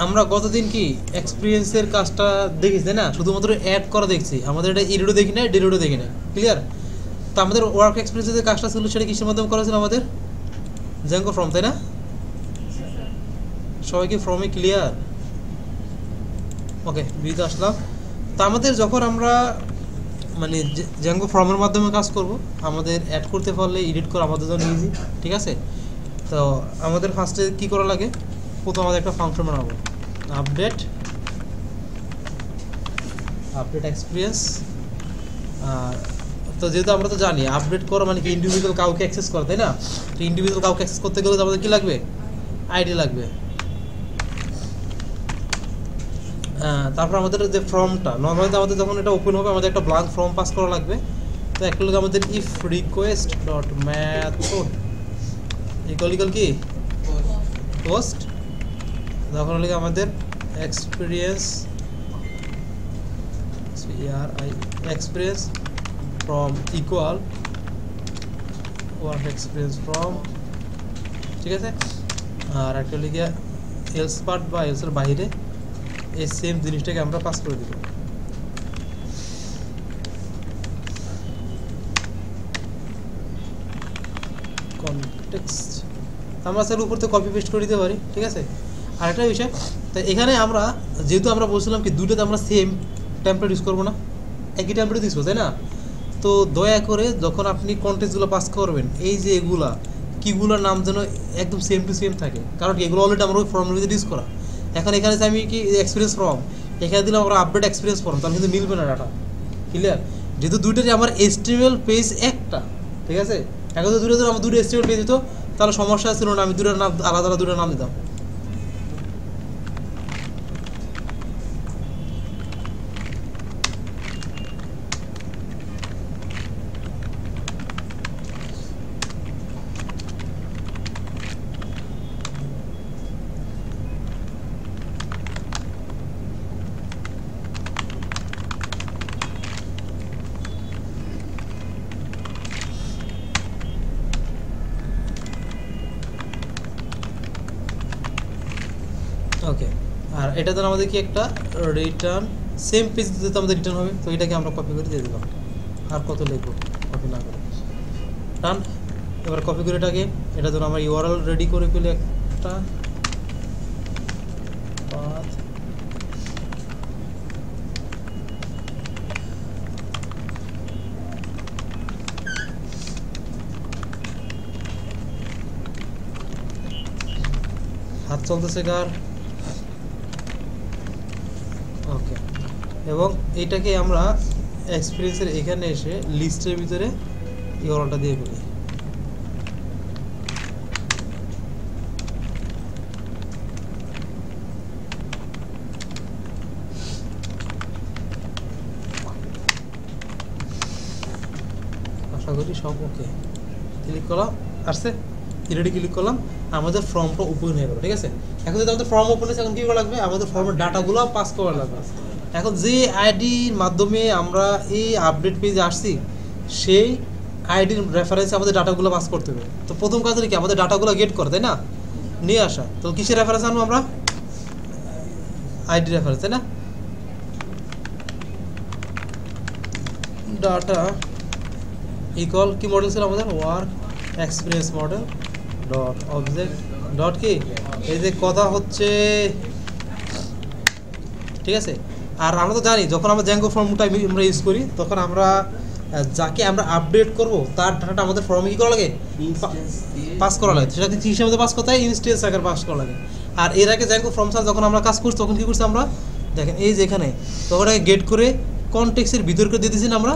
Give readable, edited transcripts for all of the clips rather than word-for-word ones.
আমরা গতদিন কি এক্সপিরিয়েন্সের কাজটা দেখেছি তাই না, শুধুমাত্র অ্যাড করা দেখছি, আমাদের এটা এডিটও দেখি না, ডিলিটও দেখি না। ক্লিয়ার? তো আমাদের ওয়ার্ক এক্সপিরিয়েন্সের যে কাজটা ছিল সেটা কিসের মাধ্যমে করা ছিল? আমাদের জ্যাঙ্গো ফর্ম, তাই না? সবাই কি ফর্মে ক্লিয়ার? ওকে, বিতে আসলাম। তো আমাদের যখন আমরা মানে জ্যাঙ্গো ফর্মের মাধ্যমে কাজ করব, আমাদের অ্যাড করতে পারলে এডিট করা আমাদের জন্য ইজি। ঠিক আছে? তো আমাদের ফার্স্টে কি করা লাগে? প্রথমে আমাদের একটা ফাংশন বানাবো, আপডেট এক্সপিরিয়েন্স। তো যেহেতু আমরা তো জানি আপডেট করা মানে কি ইন্ডিভিজুয়াল কাউকে অ্যাক্সেস করা, তাই না? তো ইন্ডিভিজুয়াল কাউকে অ্যাক্সেস করতে গেলে আমাদের কি লাগবে? আইডি লাগবে। তারপর আমাদের যে ফর্মটা নর্মালি আমাদের যখন এটা ওপেন হবে আমাদের একটা ব্ল্যাঙ্ক ফর্ম পাস করা লাগবে। তো একটা লোক আমাদের if request dot method equal কি পোস্ট, তখন হলে আমাদের experience from equal work experience from. ঠিক আছে? আর একটা লিখে এলস পার্ট বা এলসের বাইরে এই সেম জিনিসটাকে আমরা পাস করে দিব। কনটেক্সট আমরা স্যার উপর থেকে কপি পেস্ট করে দিতে পারি। ঠিক আছে? আরেকটা বিষয়, তো এখানে আমরা যেহেতু আমরা বলছিলাম কি দুটোতে আমরা সেম টেমপ্লেট ইউজ করবো না, একই টেমপ্লেট ইউজ করবো, তাই না? তো দয়া করে যখন আপনি কনটেক্সটগুলো পাস করবেন, এই যে এগুলা কিগুলোর নাম যেন একদম সেম টু সেম থাকে, কারণ এগুলো অলরেডি আমরা ওই ফর্মের ভিতরে ইউজ করা। এখন এখানে আমি কি এক্সপিরিয়েন্স ফর্ম, এখানে দিলাম আমরা আপডেট এক্সপিরিয়েন্স ফর্ম, তাহলে কিন্তু মিলবে না ডাটা। ক্লিয়ার? যেহেতু দুইটারই আমার HTML পেজ একটা, ঠিক আছে? এখন তো দুটো আমার দুটো HTML পেজ দিত, তাহলে সমস্যা ছিল না, আমি দুটোর নাম আলাদা আলাদা দুটোর নাম দিতাম। ওকে, আর এটা তো আমাদের কি একটা রিটার্ন সেম পেজ দিতে আমাদের রিটার্ন হবে, তো এটাকে আমরা কপি করে দিয়ে দিলাম। আর কত লিখবো কপি না করে, ডান। এবার কপি করে এটাকে এটা ধরো আমরা ইউআরএল রেডি করে ফেলি একটা পাথ। হাত চলতেছে কার? ওকে, এবং এইটাকে আমরা এক্সপিরিয়েন্সের এখানে এসে লিস্টের ভিতরে ইউআরএলটা দিয়ে ফেলি। আশা করি সব ওকে। ক্লিক করলাম, আসছে রেডি, ক্লিক করলাম, আমাদের ফর্মটা ওপেন হয়ে গেল। ঠিক আছে? এখন যদি আমাদের ফর্ম ওপেন হয়েছে, এখন কী করা লাগবে? আমাদের ফর্মের ডাটাগুলো পাস করা লাগবে। এখন যে আইডির মাধ্যমে আমরা এই আপডেট পেজে আসছি সেই আইডির রেফারেন্সে আমাদের ডাটাগুলো পাস করতে হবে। তো প্রথম কাজ হলো কি আমাদের ডাটাগুলো গেট করে, তাই না? নিয়ে আসা। তো কিসের রেফারেন্স আনবো আমরা? আইডি রেফারেন্স, তাই না? ডাটা ইকুয়াল কি মডেল ছিল আমাদের? Work experience model dot object dot কি, এই যে কথা হচ্ছে। ঠিক আছে? আর আমরা তো জানি যখন আমরা জ্যাঙ্গো ফর্মটা আমরা ইউজ করি তখন আমরা যাকে আমরা আপডেট করব তার ডাটাটা আমাদের ফর্মে কী করা লাগে? পাস করা লাগে। সেটাকে কি হিসেবে পাস করতে হয়? ইনস্টেন্স আকারে পাস করা লাগে। আর এর আগে জ্যাঙ্গো ফর্ম সার যখন আমরা কাজ করছি তখন কী করছি আমরা? দেখেন এই যে এখানে তখন গেট করে কনটেক্সটের ভিতর করে দিয়ে দিয়েছি না, আমরা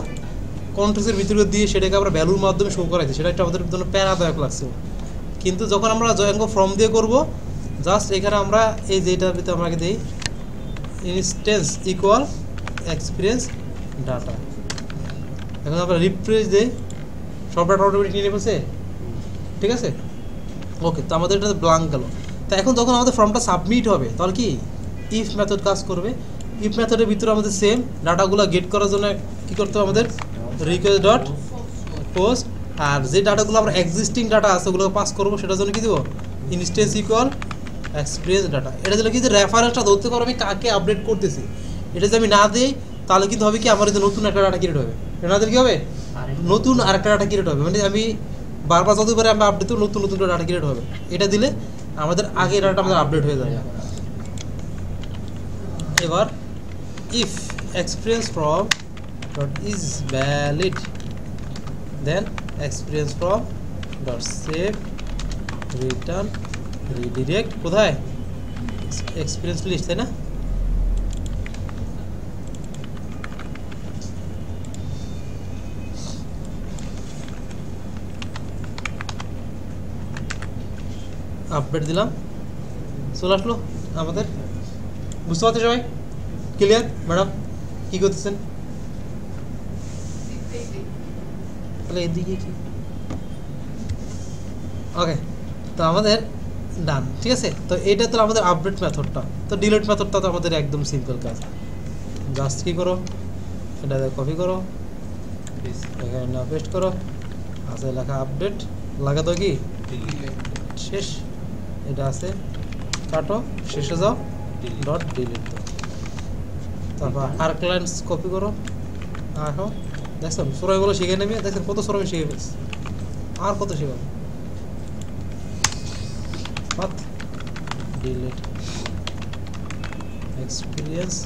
কনটেক্সটের ভিতরে দিয়ে সেটাকে আমরা ভ্যালুর মাধ্যমে শো করাইছি। সেটা একটা আমাদের জন্য প্যারাদায়ক লাগছে। কিন্তু যখন আমরা জ্যাঙ্গো ফর্ম দিয়ে করব, জাস্ট এখানে আমরা এই যেটার ভিতরে আমরা দিই ইনস্টেন্স ইকুয়াল এক্সপিরিয়েন্স ডাটা। এখন আমরা রিফ্রেশ দিই, সব ডাটা অটোমেটিক নিয়ে নেবেছে। ঠিক আছে? ওকে, তো আমাদের এটা ব্ল্যাঙ্ক গেল। তা এখন যখন আমাদের ফর্মটা সাবমিট হবে তাহলে কি ইফ মেথড কাজ করবে। ইফ মেথডের ভিতরে আমাদের সেম ডাটাগুলো গেট করার জন্য কী করতে হবে? আমাদের রিকোয়েস্ট ডট পোস্ট, আর যে ডাটাগুলো আমরা এক্সিস্টিং ডাটা আছে ওগুলো পাস করবো সেটার জন্য কী দেবো? ইনস্টেন্স ইকুয়াল এক্সপিরিয়েন্স ডাটা, এটা দিলে কি যে রেফারেন্সটা ধরতে পারো আমি কাকে আপডেট করতেছি। এটা যদি আমি না দিই তাহলে কিন্তু হবে কি আমার এই যে নতুন একটা ডাটা ক্রিয়েট হবে, এটা না দিলে কি হবে নতুন আরেকটা ডাটা ক্রিয়েট হবে, মানে আমি বারবার যতবারে আমরা আপডেট দেবো নতুন নতুন ডাটা ক্রিয়েট হবে। এটা দিলে আমাদের আগে ডাটা আমাদের আপডেট হয়ে যাবে। এবার if experience from dot is valid then experience from dot save return redirect কোথায় এক্সপিরিয়েন্স লিস্ট, তাই না? আপডেট দিলাম, চলে আসলো আমাদের। বুঝতে পারছো সবাই? ক্লিয়ার? ম্যাডাম কি করতেছেন? তাহলে এদিকে কি ওকে, তো আমাদের ডান, ঠিক আছে। তো এটা তো আমাদের আপডেট মেথডটা। তো ডিলিট মেথডটা তো আমাদের একদম সিম্পল কাজ, জাস্ট কি করো এটা কপি করো এখানে না পেস্ট করো, আছে লেখা আপডেট, লাগাতো কি শেষ, এটা আছে কাটো শেষে যাও ডট ডিলিট দাও, তারপর আর ক্লায়েন্টস কপি করো। এখন দেখছেন সরাইগুলো শিখে নেবে, দেখছেন কত সরাই শিখে ফেলছে, আর কত শিখাবো। Path delete experience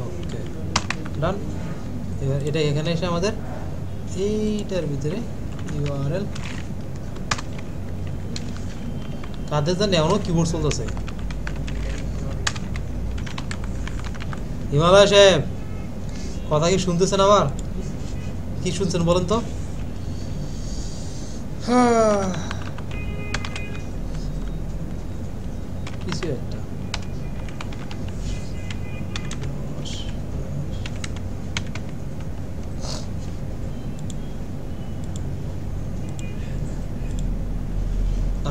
ওকে ডান। এবার এটা এখানে এসে আমাদের এইটার ভিতরে ইউআরএল কাদের জানি এখনো কিবোর্ড চলতেছে। হিমালয় সাহেব কথা কি শুনতেছেন আমার? কি শুনছেন বলেন তো? কিছু একটা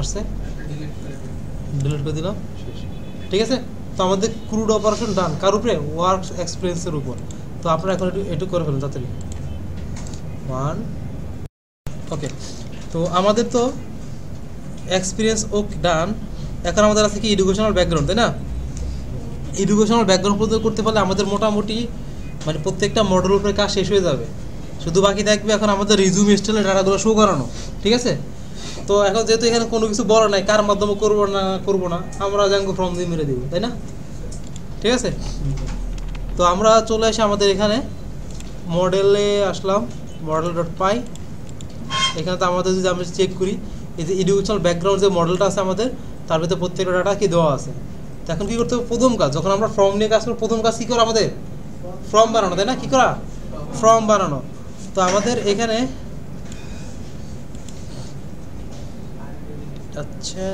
আসছে, ডিলিট করে দিলাম, ঠিক আছে। তো আমাদের ক্রুড অপারেশন ডান কার উপরে? ওয়ার্ক এক্সপিরিয়েন্সের উপর। তো আপনারা এখন একটু করে ফেলেন তাড়াতাড়ি। ওকে, তো আমাদের তো এক্সপিরিয়েন্স ও ডান। এখন আমাদের আছে কি এডুকেশনাল ব্যাকগ্রাউন্ড, তাই না? এডুকেশনাল ব্যাকগ্রাউন্ড পর্যন্ত করতে পারলে আমাদের মোটামুটি মানে প্রত্যেকটা মডেলের উপরে কাজ শেষ হয়ে যাবে। শুধু বাকি থাকবে এখন আমাদের রিজিউম স্টাইলের ডাটাগুলো শো করানো, ঠিক আছে। তো এখন যেহেতু এখানে কোনো কিছু বলা নাই কার মাধ্যমে করবো না আমরা জ্যাঙ্গো ফর্ম দিয়ে মেরে দিব, তাই না? ঠিক আছে, তো আমরা চলে আসি আমাদের এখানে মডেলে আসলাম, মডেল ডট পাই। এখানে তো আমাদের যদি আমরা চেক করি এই যে এডুকেশনাল ব্যাকগ্রাউন্ড যে মডেলটা আছে আমাদের তার ভিতরে প্রত্যেকটা ডাটা কি দেওয়া আছে। তো এখন কী করতে হবে? প্রথম কাজ যখন আমরা ফর্ম নিয়ে কাজ করবো প্রথম কাজ কী করা আমাদের? ফর্ম বানানো, তাই না? কী করা? ফর্ম বানানো। তো আমাদের এখানে আচ্ছা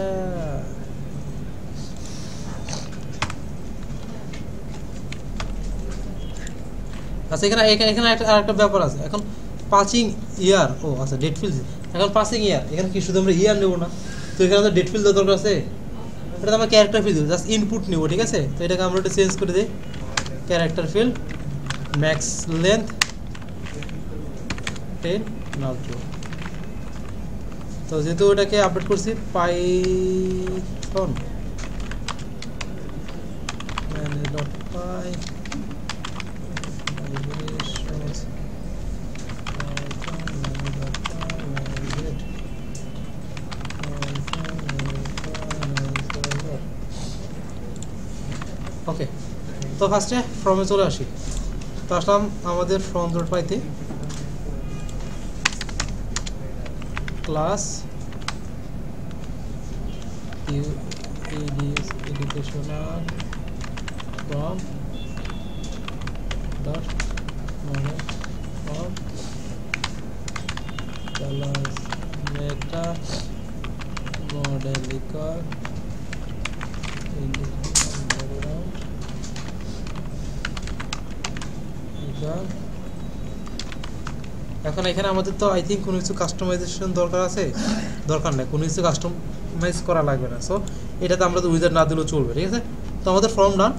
আচ্ছা এখানে এখানে আরেকটা ব্যাপার আছে। এখন পাসিং ইয়ার, ও আচ্ছা ডেট ফিল্ড, এখন পাসিং ইয়ার এখানে কি শুধু আমরা ইয়ার নেবো না, তো এখানে আমাদের ডেট ফিল্ড দরকার আছে, এটা আমরা ক্যারেক্টার ফিল্ড দেবো, জাস্ট ইনপুট নেবো, ঠিক আছে। তো এটাকে আমরা একটু চেঞ্জ করে দিই, ক্যারেক্টার ফিল্ড ম্যাক্স লেন্থ 10 নাও ট্রু। তো যেহেতু ওটাকে আপডেট করছি পাইথন ওকে। তো ফার্স্টে ফর্মে চলে আসি। তো আসলাম আমাদের ফর্ম ডট পাইতে, class educational form dot model form class meta মডেলিকার এখন এখানে আমাদের তো আই থিঙ্ক কোনো কিছু কাস্টমাইজেশন দরকার আছে, দরকার নেই, কোনো কিছু কাস্টমাইজ করা লাগবে না। সো এটাতে আমরা তো উইজার্ড না দিলেও চলবে, ঠিক আছে। তো আমাদের ফর্ম ডান।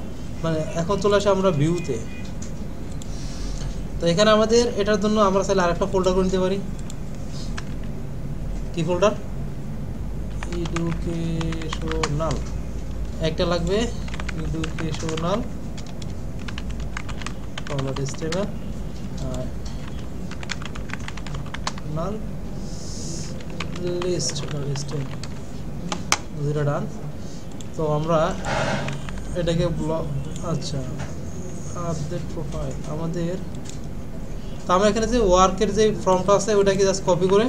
মানে এখন চলে আসে আমরা ভিউতে। তো এখানে আমাদের এটার জন্য আমরা চাইলে আরেকটা ফোল্ডার করে নিতে পারি, কি ফোল্ডার এডুকেশনাল একটা লাগবে এডুকেশনাল HTML নাল লিস্ট দুটো ডান। তো আমরা এটাকে ব্লক আচ্ছা আপডেট প্রোফাইল আমাদের তো আমরা এখানে যে ওয়ার্কের যে ফর্মটা আছে ওটাকে জাস্ট কপি করে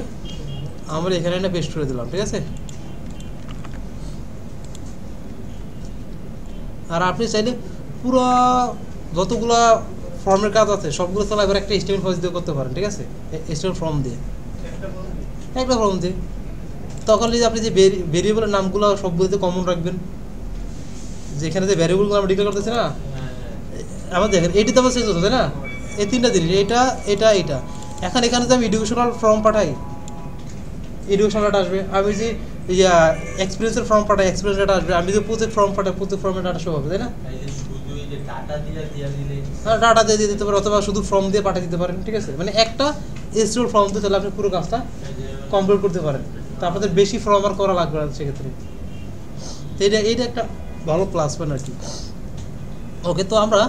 আমরা এখানে এটা পেস্ট করে দিলাম, ঠিক আছে। আর আপনি চাইলে পুরো যতগুলা ফর্মের কাজ আছে সবগুলো চালা এবার একটা HTML ফাইল দিয়ে করতে পারেন, ঠিক আছে। HTML ফর্ম দিয়ে একটা ফর্ম দিয়ে তখন যদি আপনি যে ভেরিয়েবলের নামগুলো সবগুলোতে কমন রাখবেন, যেখানে যে ভ্যারিয়েবলগুলো আমরা ডিক্লেয়ার করতেছি না আমার দেখেন এটি তো আমার চেঞ্জ হতো, তাই না। এই তিনটা জিনিস এটা এটা এটা এখন এখানে যে আমি এডুকেশনাল ফর্ম পাঠাই এডুকেশনাল ডাটা আসবে, আমি যে এক্সপিরিয়েন্সের ফর্ম পাঠাই এক্সপিরিয়েন্স ডাটা আসবে, আমি যে প্রজেক্ট ফর্ম পাঠাই প্রজেক্ট ফর্মের ডাটা সব হবে, তাই না। ডাটা দিয়ে দিতে পারেন অথবা শুধু ফর্ম দিয়ে পাঠিয়ে দিতে পারেন, ঠিক আছে। মানে একটা HTML ফর্ম দিয়ে তাহলে আপনি পুরো কাজটা কমপ্লিট করতে পারেন। তো আপনাদের বেশি ফর্ম আর করা লাগবে না সেক্ষেত্রে। তো এইটা একটা ভালো প্লাস পয়েন্ট আর কি। ওকে, তো আমরা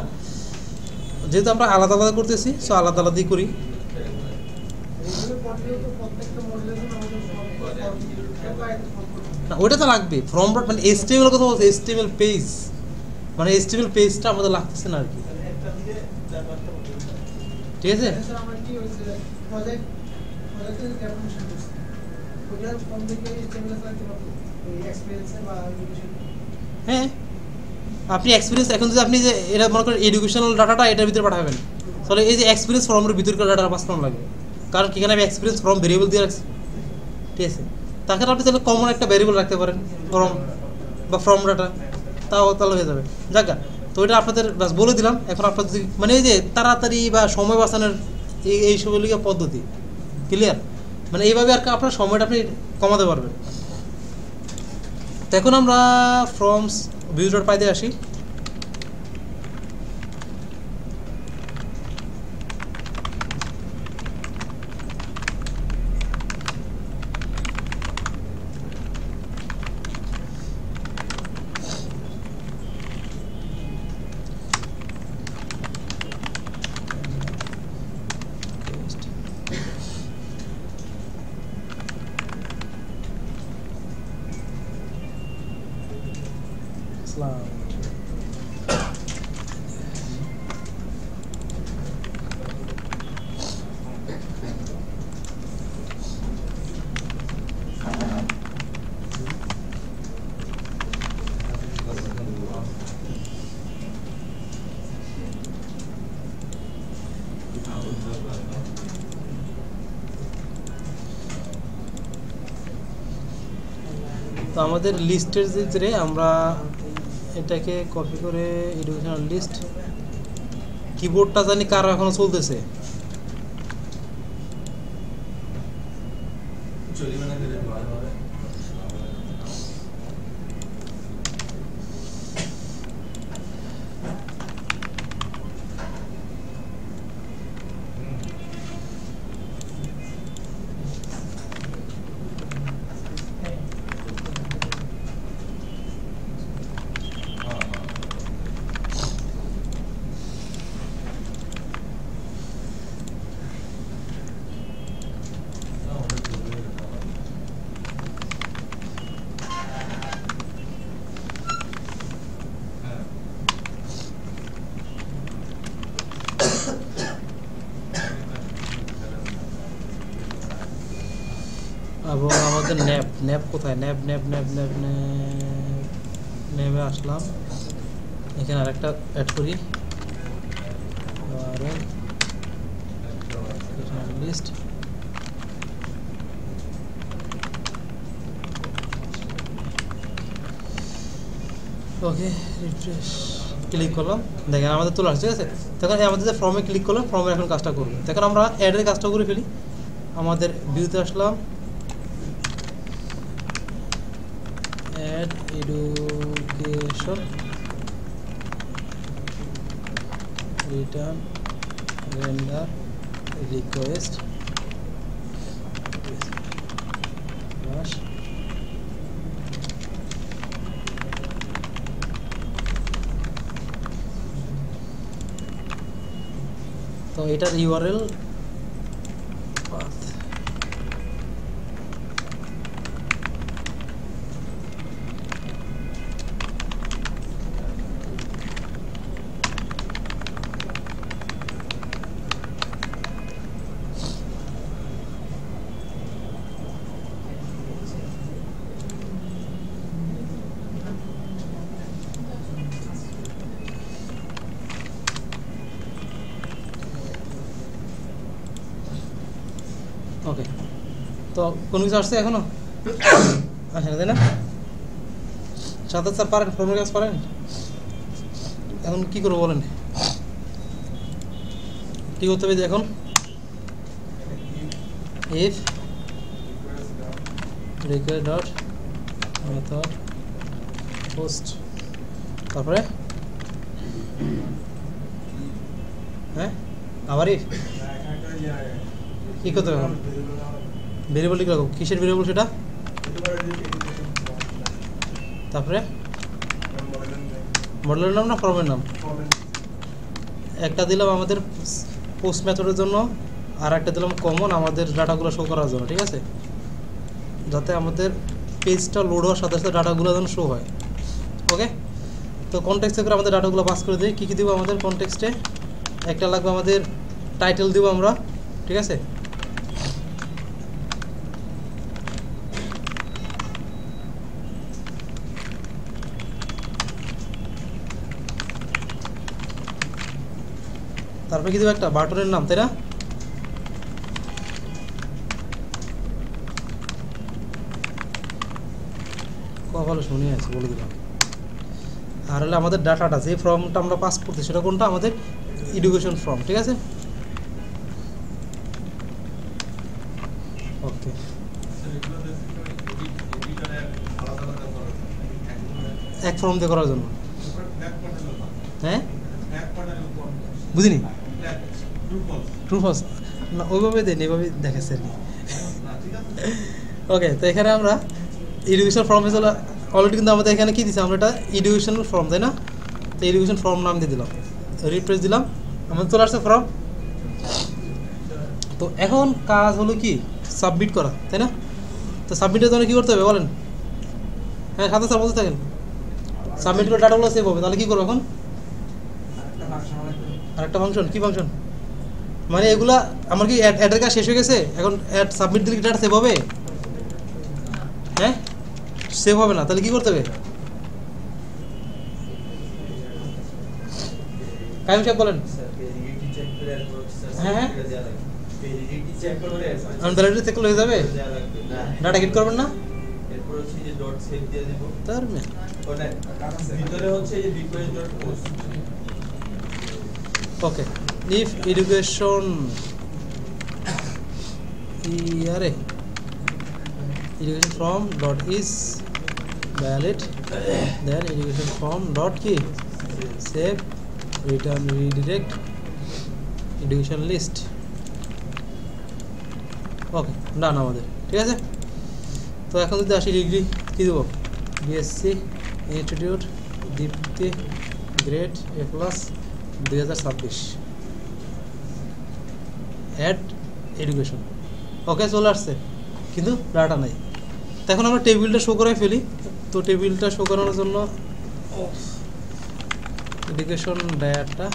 যেহেতু আমরা আলাদা আলাদা করতেছি সো আলাদা আলাদাই করি। না ওইটা তো লাগবে ফর্ম মানে HTML কথা বলছে HTML পেজ মানে HTML পেজটা আমাদের লাগতেছে না আর কি, ঠিক আছে। হ্যাঁ আপনি এক্সপিরিয়েন্স এখন যদি আপনি যে এটা মনে করেন এডুকেশনাল ডাটাটা এটার ভিতরে পাঠাবেন তাহলে এই যে এক্সপিরিয়েন্স ফর্মের ভিতরকার ডাটা পাস করা লাগবে, কারণ কি এখানে আমি এক্সপিরিয়েন্স ফর্ম ভেরিয়েবল দিয়ে রাখছি, ঠিক আছে। তাছাড়া আপনি তাহলে কমন একটা ভেরিয়েবল রাখতে পারেন ফর্ম বা ফর্ম ডাটা, তাহলে হয়ে যাবে। যাক তো এটা আপনাদের বাস বলে দিলাম। এখন আপনাদের মানে এই যে তাড়াতাড়ি বা সময় বাঁচানোর এই সবগুলিকে পদ্ধতি ক্লিয়ার, মানে এইভাবে আর কি আপনার সময়টা আপনি কমাতে পারবেন। তো এখন আমরা ফর্মস ভিউ.py পাইতে আসি। তো আমাদের লিস্টের ভিতরে আমরা এটাকে কপি করে এডুকেশনাল লিস্ট কিবোর্ডটা জানি কার এখনো চলতেছে এবং আমাদের ন্যাপ কোথায় ন্যাপে আসলাম এখানে আরেকটা অ্যাড করি লিস্ট ওকে রিফ্রেশ ক্লিক করলাম দেখেন আমাদের তোলা আসছে ঠিক আছে তখন আমাদের যে ফর্মে ক্লিক করলাম ফর্মে এখন কাজটা করবো তখন আমরা অ্যাডের কাজটা করে ফেলি আমাদের ভিউতে আসলাম add education return render request এটার ইউআরএল পাথ ওকে। তো কোন কিছু আসছে এখনো আসে না, তাই না? সাদা স্যার পারেন, ফর্মের কাজ পারেন? এখন কি করবো বলেন, কি করতে হবে এখন? If request dot method post, তারপরে হ্যাঁ আবার ইফ কি করতে হবে? ভেরিয়েবল লিখে রাখো। কিসের ভেরিয়েবল সেটা? তারপরে মডেলের নাম না ফর্মের নাম? একটা দিলাম আমাদের পোস্ট মেথডের জন্য, আর একটা দিলাম কমন আমাদের ডাটাগুলো শো করার জন্য, ঠিক আছে? যাতে আমাদের পেজটা লোড হওয়ার সাথে সাথে ডাটাগুলো যেন শো হয়। ওকে, তো কনটেক্সটে করে আমাদের ডাটাগুলো পাস করে দিই। কী কী দিব আমাদের কনটেক্সটে? একটা লাগবে আমাদের টাইটেল দিব আমরা, ঠিক আছে? তারপরে কি দেবো? একটা বাটনের নাম, তাই না? ভালো শুনে আছে বলে দিলাম। আর হলে আমাদের ডাটাটা, যে ফর্মটা আমরা পাস করছি সেটা কোনটা? আমাদের এডুকেশন ফর্ম, ঠিক আছে? ওকে, এক ফর্ম দিয়ে করার জন্য। হ্যাঁ বুঝিনি, ট্রু ফলস না, ওইভাবে দেন, এইভাবে দেখাচ্ছে আর কি। ওকে, তো এখানে আমরা এডুকেশন ফর্ম হিসেবে অলরেডি কিন্তু আমাদের এখানে কী দিচ্ছে? আমরা এটা এডুকেশনাল ফর্ম, তাই না? তো এডুকেশন ফর্ম নাম দিয়ে দিলাম, রিফ্রেশ দিলাম, আমাদের চলে আসছে ফর্ম। তো এখন কাজ হলো কি? সাবমিট করা, তাই না? তো সাবমিটের জন্য কী করতে হবে বলেন? হ্যাঁ সাথে স্যার বলতে থাকেন। সাবমিট করে ডাটাগুলো সেভ হবে, তাহলে কী করবো এখন? আরেকটা ফাংশন। কী ফাংশন? মানে এগুলা আমার কি অ্যাডের কাজ শেষ হয়ে গেছে? এখন অ্যাড সাবমিট দিলে কি ডাটা সেভ হবে? হ্যাঁ সেভ হবে না, তাহলে কি করতে হবে? কাইম সাহেব বলেন। হ্যাঁ হ্যাঁ, ভ্যালিডিটি চেক হয়ে যাবে, ডাটা হিট করবেন না? তার ওকে, if education from dot is valid, then education from dot key save return redirect education list. ওকে, ডান আমাদের, ঠিক আছে? তো এখন যদি আসি ডিগ্রি কী দেবো? BSc institute Dipti grade A+ 2026 add education. Okay, চলে আসছে, কিন্তু ডাটা নাই। তো এখন আমরা টেবিলটা শো করে ফেলি। তো টেবিলটা শো করানোর জন্য এডুকেশন ডাটা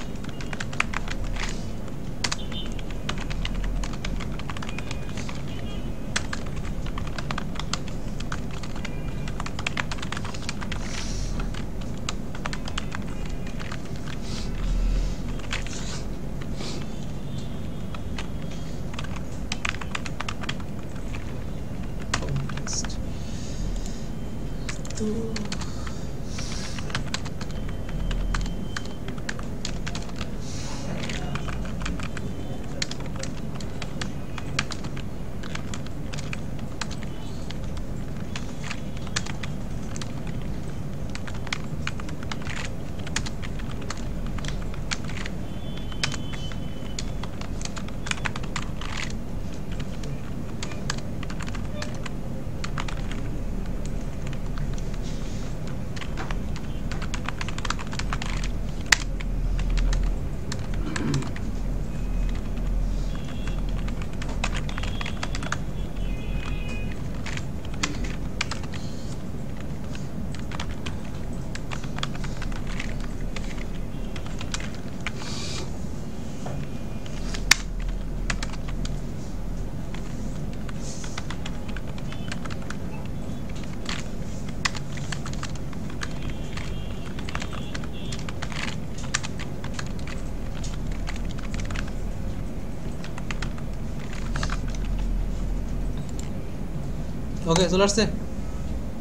ওকে চলে আসছে,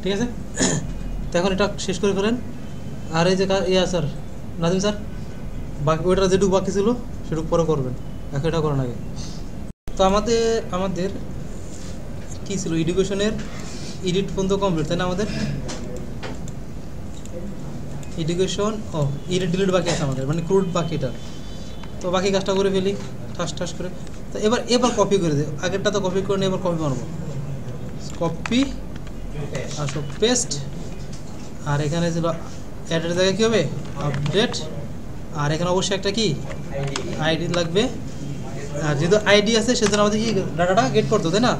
ঠিক আছে। তো এখন এটা শেষ করে ফেলেন। আর এই যে স্যার নাজিম স্যার, বাকি ওইটা যেটুকু বাকি ছিল সেটুকু পরে করবেন, এখন এটা করার আগে। তো আমাদের কী ছিল, এডুকেশনের এডিট পর্যন্ত কমপ্লিট, তাই না? আমাদের এডুকেশন এডিট ডিলিট বাকি আছে আমাদের, মানে ক্রুড বাকিটা। তো বাকি কাজটা করে ফেলি ঠাস করে। তো এবার কপি করে দিই, আগেরটা তো কপি করে নিয়ে এবার কপি মারবো, কপি আর সব পেস্ট। আর এখানে ছিল অ্যাডের জায়গায় কী হবে, আপডেট। আর এখানে অবশ্যই একটা কি আইডি লাগবে, আর যেহেতু আইডি আছে সেজন্য আমাদের কি ডাটাটা গেট করতো, তাই না?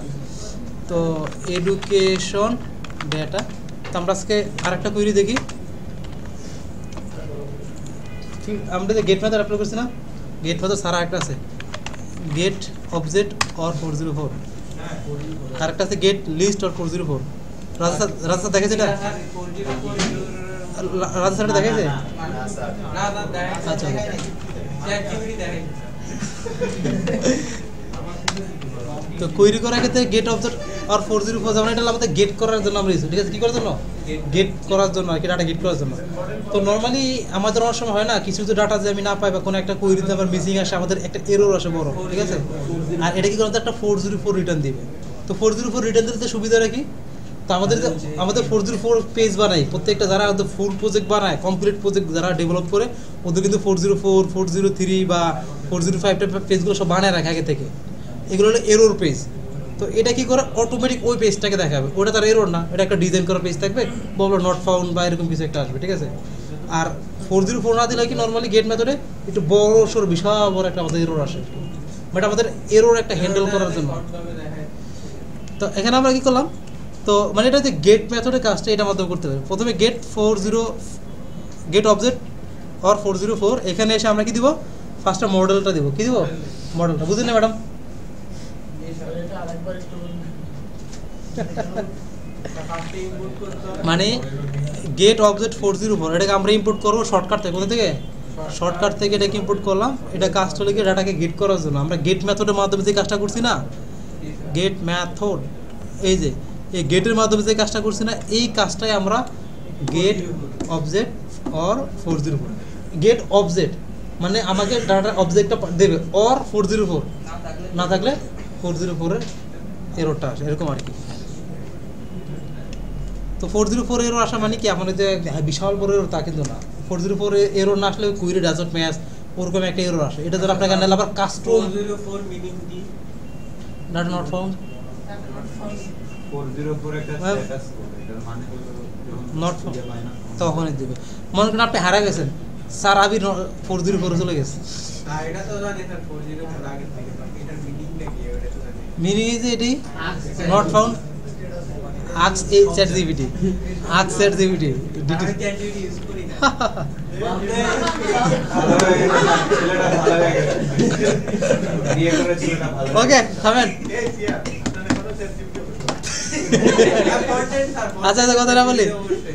তো এডুকেশন ডেটা। তো আমরা আজকে আরেকটা কুইরি দেখি, আমরা যে গেট মেথড অ্যাপ্লাই করছি না, গেট মেথড সারা একটা আছে, গেট অবজেক্ট অর 404, আরেকটা আছে গেট লিস্ট অর 404। রাজা দেখেছে এটা, রাজা স্যার দেখেছে? আচ্ছা তো কোয়েরি করার ক্ষেত্রে গেট অবজেক্ট আর 404 যেমন এটা আমাদের গেট করার জন্য আমরা ইউজ, ঠিক আছে? কী করার জন্য? গেট করার জন্য আর কি, ডাটা গেট করার জন্য। তো নর্মালি আমাদের অনেক সময় হয় না, কিছু কিছু ডাটা যে আমি না পাই বা কোনো একটা কোয়েরিতে আমার মিসিং আসে, আমাদের একটা এরর আসে বড়, ঠিক আছে? আর এটা কি করতে একটা 404 রিটার্ন দিবে। তো 404 রিটার্ন দিতে সুবিধাটা কি, তো আমাদের 404 পেজ বানাই, প্রত্যেকটা যারা ফুল প্রজেক্ট বানায়, কমপ্লিট প্রজেক্ট যারা ডেভেলপ করে, ওদের কিন্তু 404, 403 বা 405 টাইপের পেজগুলো সব বানায় রাখে আগে থেকে। এগুলো হলো এরর পেজ। তো এটা কি করে, অটোমেটিক ওই পেজটাকে দেখাবে, ওটা তার এরর না, এটা একটা ডিজাইন করা পেজ থাকবে, বলবো নট ফাউন্ড বা এরকম কিছু একটা আসবে, ঠিক আছে? আর 404 না দিলে কি নর্মালি গেট মেথডে একটু বড় সর বিশাল বড় একটা আমাদের এরর আসে, বাট আমাদের এরর একটা হ্যান্ডেল করার জন্য। তো এখানে আমরা কি করলাম, তো মানে এটা যে গেট মেথডের কাজটা এটার মাধ্যমে করতে হবে। প্রথমে গেট অবজেক্ট অর 404, এখানে এসে আমরা কি দিব, ফার্স্টটা মডেলটা দিব। কি দিব? মডেলটা। বুঝলেন না ম্যাডাম? মানে গেট অবজেক্ট 404 এটাকে আমরা ইম্পোর্ট করবো শর্টকাট থেকে। কোথা থেকে? শর্টকাট থেকে এটাকে ইম্পোর্ট করলাম। এটা কাজটা লেগে ডাটাকে গেট করার জন্য আমরা গেট মেথডের মাধ্যমে যে কাজটা করছি না, গেট মেথড, এই যে এই গেটের মাধ্যমে যে কাজটা করছি না, এই কাজটাই আমরা get object or 404। Get object মানে আমাকে ডাটা অবজেক্টটা দেবে, অর 404 না থাকলে 404 এর এররটা আসে, এরকম আর কি। তো 404 এরর আসা মানে কি, আমাদের যে বিশাল বড় এরর তা কিন্তু না। 404 এরর না আসলে কুইরি ডাজন্ট ম্যাচ, ওরকম একটা এরর আসে। এটা ধর আপনাকে আবার কাস্টম 404 মিনিং কি, ডাটা নট ফাউন্ড। 404 একটা স্ট্যাটাস কোড, এটার মানে হলো নট ফাউন্ড তখনই দিবে। মনে করেন আপনি হারা গেছেন, স্যার আবির 404 চলে গেছে, আর এটা তো জানি স্যার 404 আগে থেকে, এটার মিনিংটা কি ওটা তো জানি। মিনিং ইজ এটি নট ফাউন্ড। আক্স এই চ্যাট জিপিটি, আক্স চ্যাট জিপিটি আমি চ্যাট জিপিটি ইউজ করি না। ওকে থামেন। আচ্ছা আচ্ছা কথাটা বলি,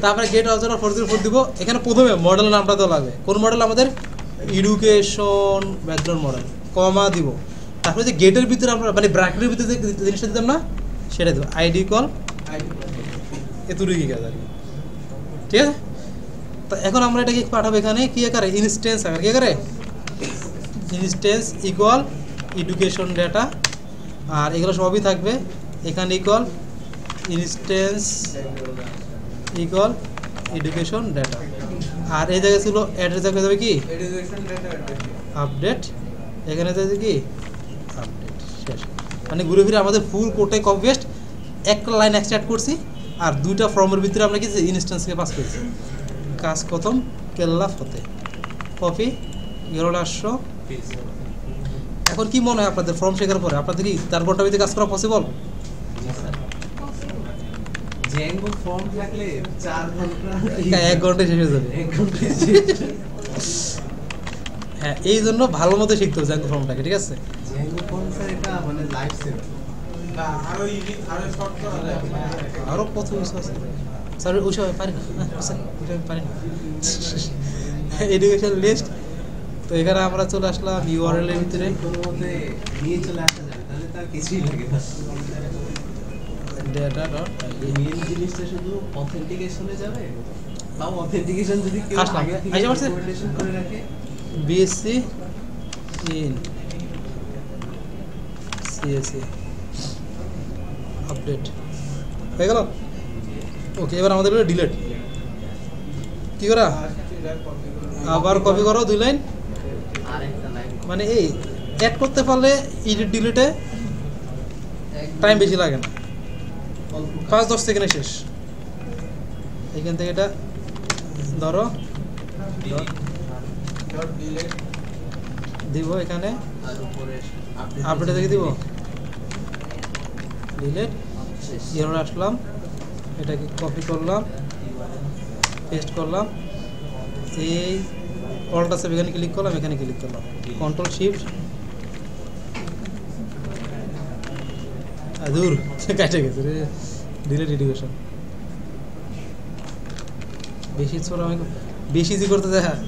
তারপরে গেট অবজেক্ট 404 দিব। এখানে প্রথমে মডেল নামটা তো লাগবে। কোন মডেল? আমাদের এডুকেশন ব্যাকগ্রাউন্ড মডেল, কমা দিব। তারপরে যে গেটের ভিতরে আমরা মানে ব্র্যাকেটের ভিতরে যে জিনিসটা দিতাম না, সেটা দেবো আইডি কল, এতটুকুই কাজ আর কি, ঠিক আছে? তো এখন আমরা এটাকে পাঠাবো এখানে কি আকারে, ইনস্ট্যান্স আকারে। কি আকারে? ইনস্ট্যান্স ইকুয়াল এডুকেশন ডেটা, আর এগুলো সবই থাকবে এখানে equal instance equal education data. আর এই জায়গায় ছিল অ্যাড্রেস জায়গায় যাবে কি এডুকেশন ডেটা আপডেট, এখানে যাবে কি আপডেট। শেষ। মানে ঘুরে ফিরে আমাদের ফুল কোডটাই কপি পেস্ট, একটা লাইন এক্সট্রাক্ট করছি, আর দুইটা ফর্মের ভিতরে আমরা কি ইনস্ট্যান্সকে পাস করেছি। কাজ খতম, কেল্লা ফতে। কপি গেল 800। এখন কি মনে হয় আপনাদের ফর্ম শেখার পরে আপনাদের কি 4 ঘন্টার ভিতরে কাজ করা পসিবল? জ্যাঙ্গো ফর্ম থাকলে 4 ঘন্টা 1 ঘন্টায় শেষ হয়ে যাবে। 1 ঘন্টায় হ্যাঁ, এই জন্য ভালো মতো শিখতে হবে জ্যাঙ্গো ফর্মটাকে, ঠিক আছে? জ্যাঙ্গো ফর্ম স্যার এটা মানে লাইফ সেভ, আরো ইজি, আরো শর্ট করা যায়, আরও কত কিছু আছে স্যার, ওইসব আমি পারি না। স্যার ওইটা আমি পারি না। Education list. তো এখানে আমরা চলে আসলাম ইউআরএল এর ভিতরে। কোনো মতে নিয়ে চলে আসা যাবে, তাহলে তার কিছুই লাগে না। data.id মেইন জিনিসটা শুধু অথেন্টিকেশনে যাবে, তাও অথেন্টিকেশন যদি কেউ আসলাম। আগে থেকে আইসা পড়ছে? ডকুমেন্টেশন করে রাখে, BSc in CSE আপডেট হয়ে গেল। ওকে, এবার আমাদের ডিলেট কি করা, আবার কপি করো 2 লাইন, আরেকটা লাইন মানে এই অ্যাড করতে পারলে এডিট ডিলিটে টাইম বেশি লাগে না, 5-10 সেকেন্ডে শেষ। এখান থেকে এটা ধরো ডট ডিলিট দিব, এখানে আর উপরে আপডেট থেকে দিব ডিলিট, এরপর আসলাম, এটাকে কপি করলাম, পেস্ট করলাম, এই অল্ট আছে এখানে ক্লিক করলাম, এখানে ক্লিক করলাম, কন্ট্রোল শিফট, দূর কেটে গেছে রে, ডিলিট এডুকেশন। বেশি ছোট আমি বেশি জি করতে যায়।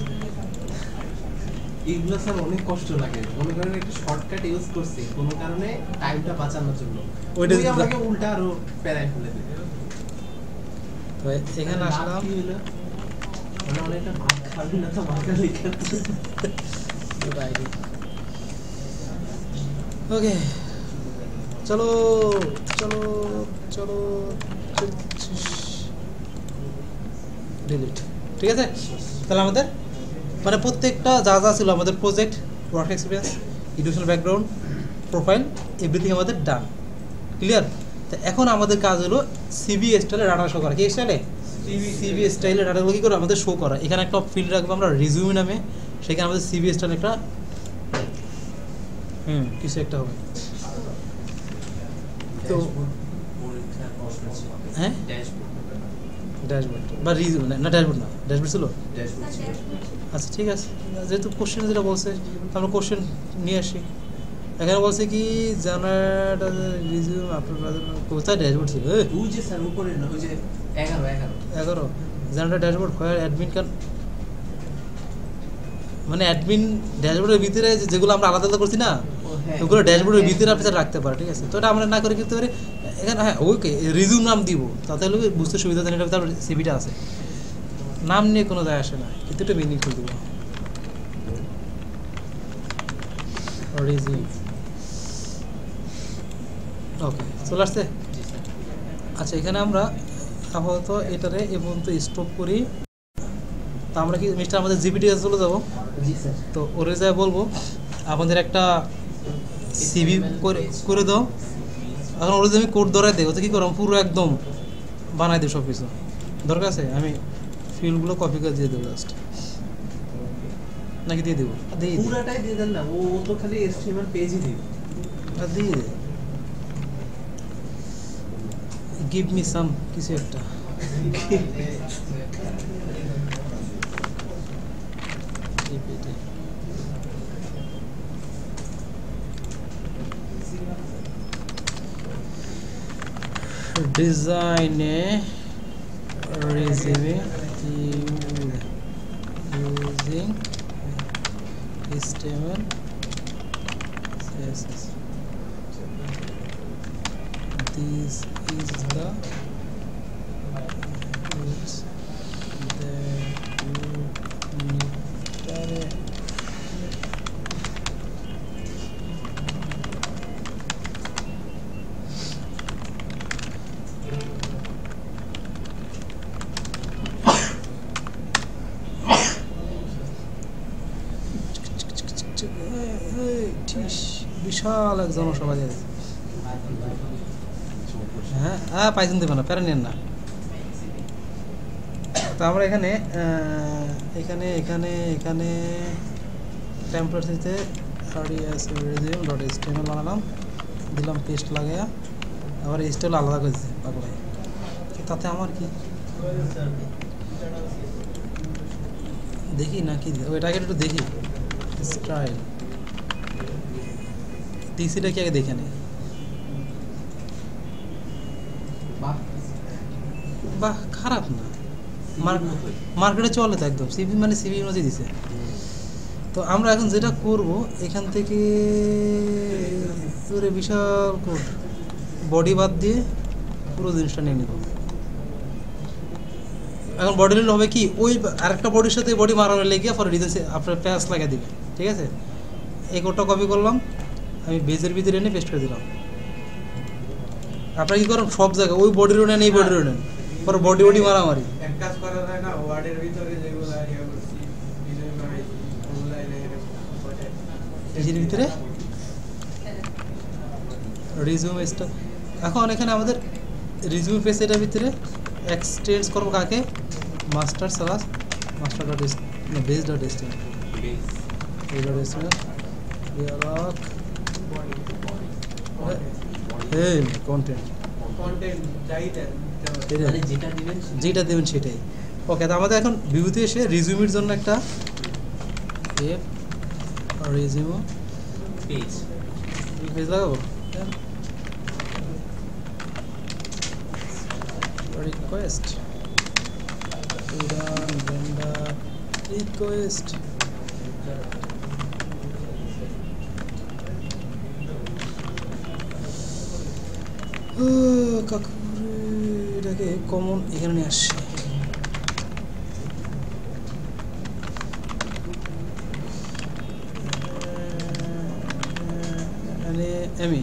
এগুলো স্যার অনেক কষ্ট লাগে, মনে করেন একটা শর্টকাট ইউজ করছি কোনো কারণে টাইমটা বাঁচানোর জন্য, ওইটা ওই আমাকে উল্টা আরো প্যারায় ফেলে দিবে। তো এখানে আসলাম, কি হলো, মানে অনেকটা ভাত খাবি না তো ভাত লিখে ওকে চলো চলো চলো ডিলিট। ঠিক আছে, তাহলে আমাদের মানে প্রত্যেকটা যা যা ছিল আমাদের project, work experience, educational background, profile, everything আমাদের ডান, ক্লিয়ার। তো এখন আমাদের কাজ হলো সিভি স্টাইলে ডাটা শো করা। কি স্টাইলে? সিভি স্টাইলে ডাটাগুলো কী করে আমাদের শো করা। এখানে একটা ফিল্ড রাখবো আমরা রিজিউমি নামে, সেখানে আমাদের সিভি স্টাইলে একটা কিছু একটা হবে। তো হ্যাঁ ড্যাশবোর্ড বা রিজিউম না, ড্যাশবোর্ড না, ড্যাশবোর্ড ছিল। আচ্ছা ঠিক আছে, যেহেতু কোশ্চেন যেটা বলছে আমরা কোশ্চেন নিয়ে আসি। এখানে বলছে কি জেনারেট রিজিউম আপনার কোথায় ড্যাশবোর্ড ছিল? ওই যে স্যার উপরে না, ওই যে 11 generate dashboard where admin can, মানে অ্যাডমিন ড্যাশবোর্ডের ভিতরে যেগুলো আমরা আলাদা আলাদা করছি না, ওগুলো ড্যাশবোর্ডের ভিতরে আপনি রাখতে পারেন। ঠিক আছে, তো এটা আমরা না করে করতে পারি এখানে। হ্যাঁ ওকে, রিজিউম নাম দিব, তাতে হলে বুঝতে সুবিধা দেন, এটা তার সিভিটা আছে, নাম নিয়ে কোনো যায় আসে না, কিন্তু এটা মিনিংফুল দিব। রিজিউম ওকে, চলে আসছে। আচ্ছা এখানে আমরা আপাতত এটারে এ পর্যন্ত স্টপ করি। তা আমরা কি মিস্টার আমাদের জিপিটিএস চলে যাবো। জি স্যার। তো ওরে যা বলবো আমাদের একটা সিভি করে দাও। এখন ওরে যদি আমি কোড ধরাই দেবো তো কী করলাম, পুরো একদম বানাই দেবো সব কিছু। দরকার আছে আমি ফিল্ডগুলো কপি করে দিয়ে দেবো জাস্ট, নাকি দিয়ে দেবো? দিয়ে পুরাটাই দিয়ে দেন না, ও তো খালি এসটিএমএল পেজই দিবে। দিয়ে দে, গিভ মি সাম কিছু একটা। ডিজাইনে resume using HTML CSS. This is the tools that you need. বিশাল এক জনসভা দিয়ে, হ্যাঁ হ্যাঁ পাইছেন দেবে না, প্যারা নেন না। তো আমরা এখানে এখানে এখানে এখানে টেমপ্লেটসে রিজিউম.html বানালাম, দিলাম পেস্ট লাগাইয়া, আবার স্টাইল আলাদা করে দিচ্ছি পাগলাই। তাতে আমার কি দেখি নাকি ওইটাকে একটু দেখি, স্টাইল টিসিটা কি আগে দেখে নেই। বাহ খারাপ না, মার্কেটে চলে তো একদম, সিভি মানে সিভি মধ্যে দিছে। তো আমরা এখন যেটা করব এখান থেকে পুরো বিশাল কোড বডি বাদ দিয়ে পুরো জিনিসটা নিয়ে নিব। এখন বডি লিড হবে কি, ওই আরেকটা বডির সাথে বডি মারানো লেগে পরে ডিজাইন আপনার প্যাচ লাগিয়ে দিবে, ঠিক আছে। এই কোডটা কপি করলাম, আমি বেজের ভিতরে এনে পেস্ট করে দিলাম। আপনারা কি করেন সব জায়গায় ওই বডিরও নেন এই বডিরও নেন, পরে বডি মারামারি। এক কাজ করা যায় না, ওয়ার্ডের ভিতরে যেগুলো ইয়া করছি ডিজাইন বানাইছি অনলাইনে এর ভিতরে রিজিউম স্টার। এখন এখানে আমাদের রিজিউম পেজ, এটার ভিতরে এক্সটেন্ড করবো কাকে, master slash master dot base dot STM base dot STM dialog এই কন্টেন্ট কন্টেন্ট চাইতে মানে যেটা দিবেন যেটা দেবেন সেটাই। ওকে, তো আমাদের এখন ভিউতে এসে রিজিউমের জন্য একটা এফ রিজিউম পেজ পেজ লাগাবো। রিকোয়েস্ট ভেন্ডার রিকোয়েস্ট কাকুরে এটাকে কমন এখানে নিয়ে আসছে। এমি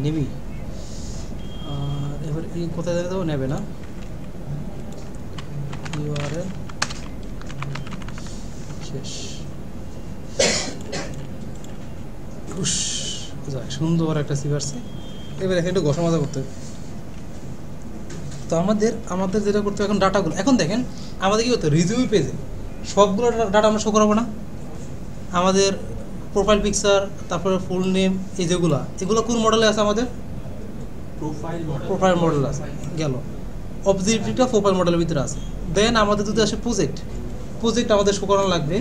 নেমি আর এবার এই কোথায় জানি দেবো, নেবে না ইউআরএল শেষ। যাক, সুন্দর একটা সিভ আসছে। এবার এখানে একটু ঘষা মাজা করতে হবে। তো আমাদের যেটা করতে হবে এখন ডাটাগুলো, এখন দেখেন আমাদের কি করতে হবে, রিজিউম পেজে সবগুলো ডাটা আমরা শো করাবো না। আমাদের প্রোফাইল পিকচার, তারপরে ফুল নেম, এই এগুলো কোন মডেলে আছে, আমাদের প্রোফাইল মডেল আছে গেল, অবজেক্টিভটা প্রোফাইল মডেলের ভিতরে আছে। দেন আমাদের যদি আসে প্রজেক্ট আমাদের শো করানো লাগবে,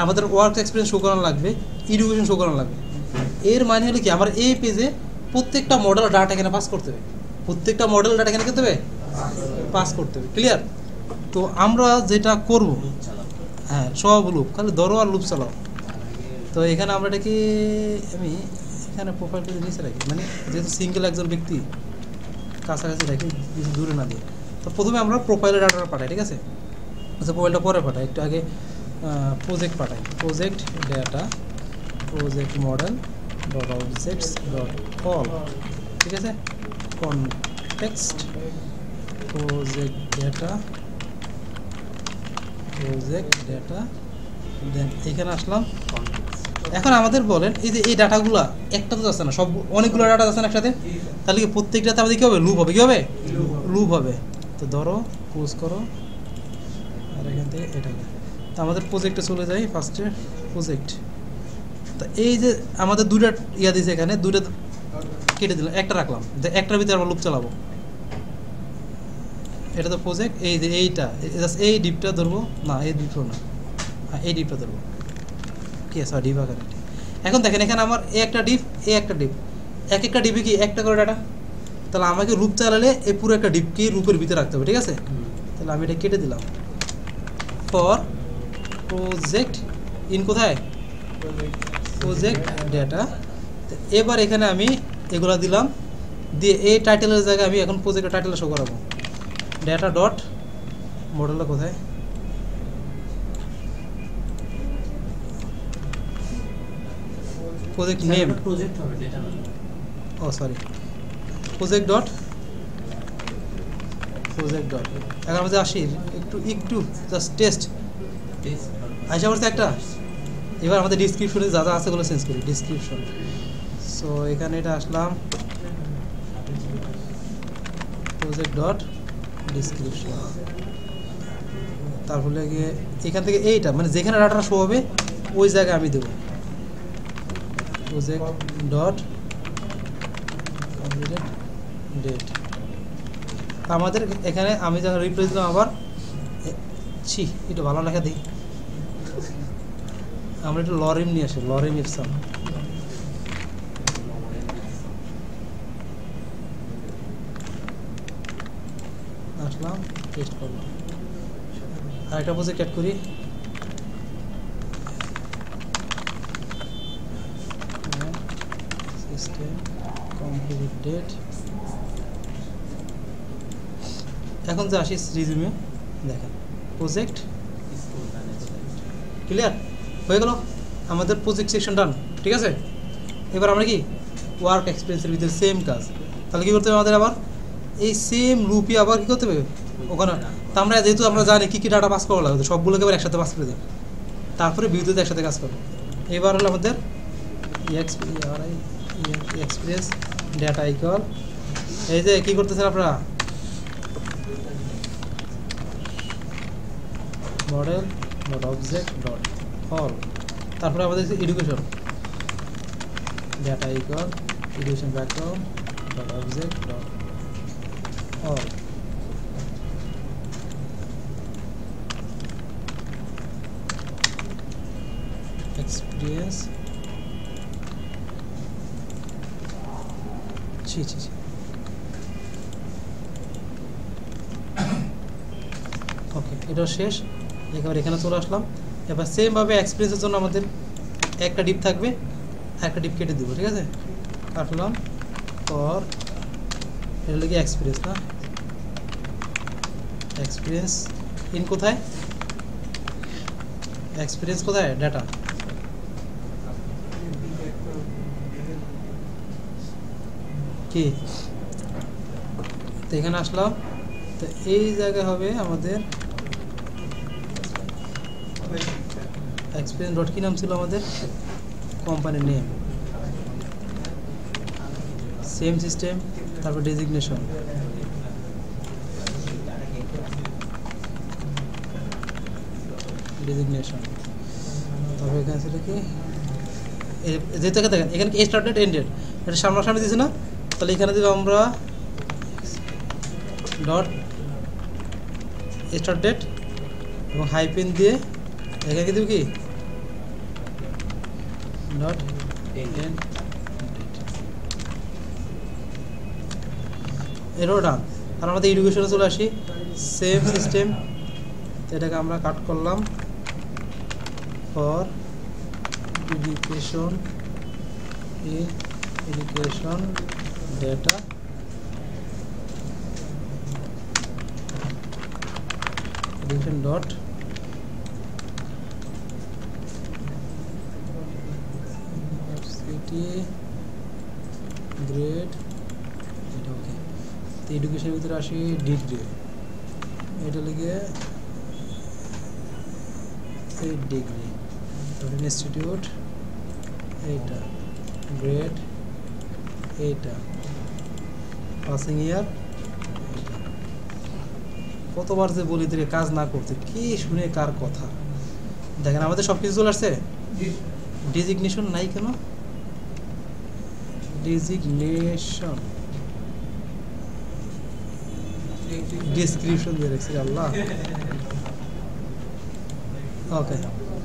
আমাদের ওয়ার্ক এক্সপিরিয়েন্স শো করানো লাগবে, এডুকেশন শো করানো লাগবে। এর মানে হলো কি, আমার এই পেজে প্রত্যেকটা মডেল ডাটা এখানে পাস করতে হবে, প্রত্যেকটা মডেল ডাটা এখানে করতে হবে, পাস করতে হবে। ক্লিয়ার? তো আমরা যেটা করব, হ্যাঁ সব লুপ, খালি ধরো আর লুপ চালাও। তো এখানে আমরা এটাকে আমি এখানে প্রোফাইল পেজে নিচে রাখি, মানে যেহেতু সিঙ্গেল একজন ব্যক্তি কাছাকাছি রাখি, কিছু দূরে না দিয়ে। তো প্রথমে আমরা প্রোফাইলের ডাটাটা পাঠাই, ঠিক আছে। আচ্ছা, প্রোফাইলটা পরে পাঠাই, একটু আগে প্রজেক্ট পাঠাই। Project data project model dot objects dot call, ঠিক আছে। কনটেক্সট প্রজেক্ট ডেটা দেন এখানে আসলাম। এখন আমাদের বলেন এই যে এই ডাটাগুলা একটা তো যাচ্ছে না, সব অনেকগুলো ডাটা যাচ্ছে না একসাথে, তাহলে কি প্রত্যেকটাতে আমাদের কী হবে, লুপ হবে। কী হবে? লুপ হবে। তো ধরো পোজ করো আর এখান থেকে এটা, তো আমাদের প্রজেক্টে চলে যাই, ফার্স্টে প্রজেক্ট। তো এই যে আমাদের দুইটা ইয়া দিয়েছে, এখানে দুইটা কেটে দিলাম, একটা রাখলাম, একটার ভিতরে আমরা লুপ চালাবো। এটা তো প্রজেক্ট, এই যে এইটা এই ডিপটা ধরবো না, এই ডিপটা না, হ্যাঁ এই ডিপটা ধরবো। কি আছে ডিপ আকারে। এখন দেখেন এখানে আমার এ একটা ডিপ, এ একটা ডিপ, এক একটা ডিপে কি একটা করে ডাটা, তাহলে আমাকে লুপ চালালে এই পুরো একটা ডিপকে লুপের ভিতরে রাখতে হবে, ঠিক আছে। তাহলে আমি এটা কেটে দিলাম। ফর প্রজেক্ট ইন কোথায়, প্রজেক্ট ডেটা। এবার এখানে আমি এগুলা দিলাম, দিয়ে এই টাইটেলের জায়গায় আমি এখন প্রজেক্টের টাইটেল শো করাবো। ডেটা ডট মডেলটা কোথায়, প্রজেক্ট নেম, প্রজেক্ট হবে ডেটা না, ও সরি, প্রজেক্ট ডট এখন আমাদের আসি একটু জাস্ট টেস্ট আশা করছি একটা। এবার আমাদের ডিসক্রিপশনে যা যা আছে ওগুলো চেঞ্জ করি, ডিসক্রিপশন। সো এখানে এটা আসলাম, প্রজেক্ট ডট ডিসক্রিপশন। তারপরে গিয়ে এখান থেকে এইটা মানে যেখানে ডাটাটা শো হবে ওই জায়গায় আমি দেবো প্রজেক্ট ডট ডেট। আমাদের এখানে আমি যখন রিপ্লেস দিলাম আবার একটু ভালো লেখা দিই, আমরা একটু লরিম নিয়ে আসি, লরিম ইপসন। আসলাম, টেস্ট করলাম, আরেকটা প্রজেক্ট অ্যাড করি। System complete date. এখন যে আসি রিজিউমে, দেখেন প্রজেক্ট ক্লিয়ার হয়ে গেল, আমাদের প্রজেক্ট সেকশন ডান। ঠিক আছে, এবার আমরা কি ওয়ার্ক এক্সপিরিয়েন্সের ভিতরে সেম কাজ, তাহলে কী করতে হবে আমাদের আবার এই সেম লুপই আবার কী করতে হবে ওখানে। তা আমরা যেহেতু আমরা জানি কী কী ডাটা পাস করা লাগবে, সবগুলোকে এবার একসাথে পাস করে দিই, তারপরে ভিউতে একসাথে কাজ করবো। এবার হলো আমাদের এক্সপিরিয়েন্স ডেটা ইকুয়াল, এই যে কী করতেছেন আপনারা model dot object dot all, তারপরে আমাদের education data equal education background dot object dot all. Experience ছি ওকে, এটা শেষ। এবার এখানে চলে আসলাম। এবার সেমভাবে এক্সপিরিয়েন্সের জন্য আমাদের একটা ডিপ থাকবে, একটা ডিপ কেটে দেবো। ঠিক আছে, কাটলাম পর এটা লিখে এক্সপিরিয়েন্স, না এক্সপিরিয়েন্স ইন কোথায়, এক্সপিরিয়েন্স কোথায়, ডাটা কি, তো এখানে আসলাম। তো এই জায়গায় হবে আমাদের এক্সপিরিয়েন্স ডট কি নাম ছিল আমাদের কোম্পানির নেম, সেম সিস্টেম, তারপর ডেজিগনেশন তবে এখানে ছিল কি যেহেতু দেখেন এখানে কি স্টার্টেড এন্ডেড, এটা সামনাসামনি দিয়েছে না, তাহলে এখানে দিব আমরা ডট স্টার্ট ডেট এবং হাইপেন দিয়ে এখানে কি দেব কি ডট এন্ড ডেট, এরও ডান। আর আমাদের এডুকেশনে চলে আসি, সেম সিস্টেম, এটাকে আমরা কাট করলাম for education data education dot city grade, এটা ওকে। তো এডুকেশনের ভিতরে আসি ডিগ্রি, এটা লিখে ডিগ্রি, তারপরে ইনস্টিটিউট, এইটা গ্রেড, এইটা পাসিং ইয়ার। কতবার যে বলি দিলে কাজ না করতে, কি শুনে কার কথা। দেখেন আমাদের সব কিছু চলে আসছে, ডেজিগনেশন নাই কেন, ডেজিগনেশন ডেসক্রিপশন দিয়ে রাখছি আল্লাহ। ওকে,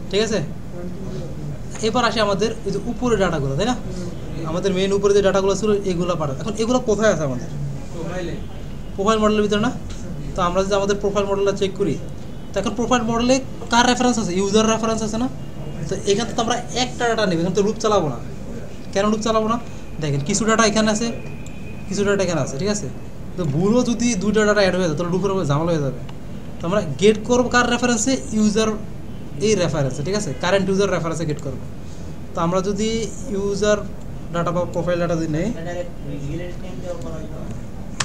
ঠিক আছে। এবার আসে আমাদের এই যে উপরে ডাটাগুলো, তাই না, আমাদের মেইন উপরে যে ডাটাগুলো ছিল এগুলো পাঠাবো। এখন এগুলো কোথায় আছে আমাদের প্রোফাইল মডেলের ভিতরে, না? তো আমরা যদি আমাদের প্রোফাইল মডেলটা চেক করি, তো এখন প্রোফাইল মডেলে কার রেফারেন্স আছে, ইউজার রেফারেন্স আছে না। তো এখান থেকে আমরা একটা ডাটা নেব, এখানে তো লুপ চালাবো না। কেন লুপ চালাবো না, দেখেন কিছু ডাটা এখানে আছে, কিছু ডাটা এখানে আছে, ঠিক আছে। তো ভুলও যদি দুইটা ডাটা অ্যাড হয়ে যায় তাহলে লুপের উপরে ঝামেলা হয়ে যাবে। তো আমরা গেট করবো কার রেফারেন্সে, ইউজার এই রেফারেন্সে, ঠিক আছে, কারেন্ট ইউজার রেফারেন্সে গেট করবো। তো আমরা যদি ইউজার ডাটা বা প্রোফাইল ডাটা যদি নেই,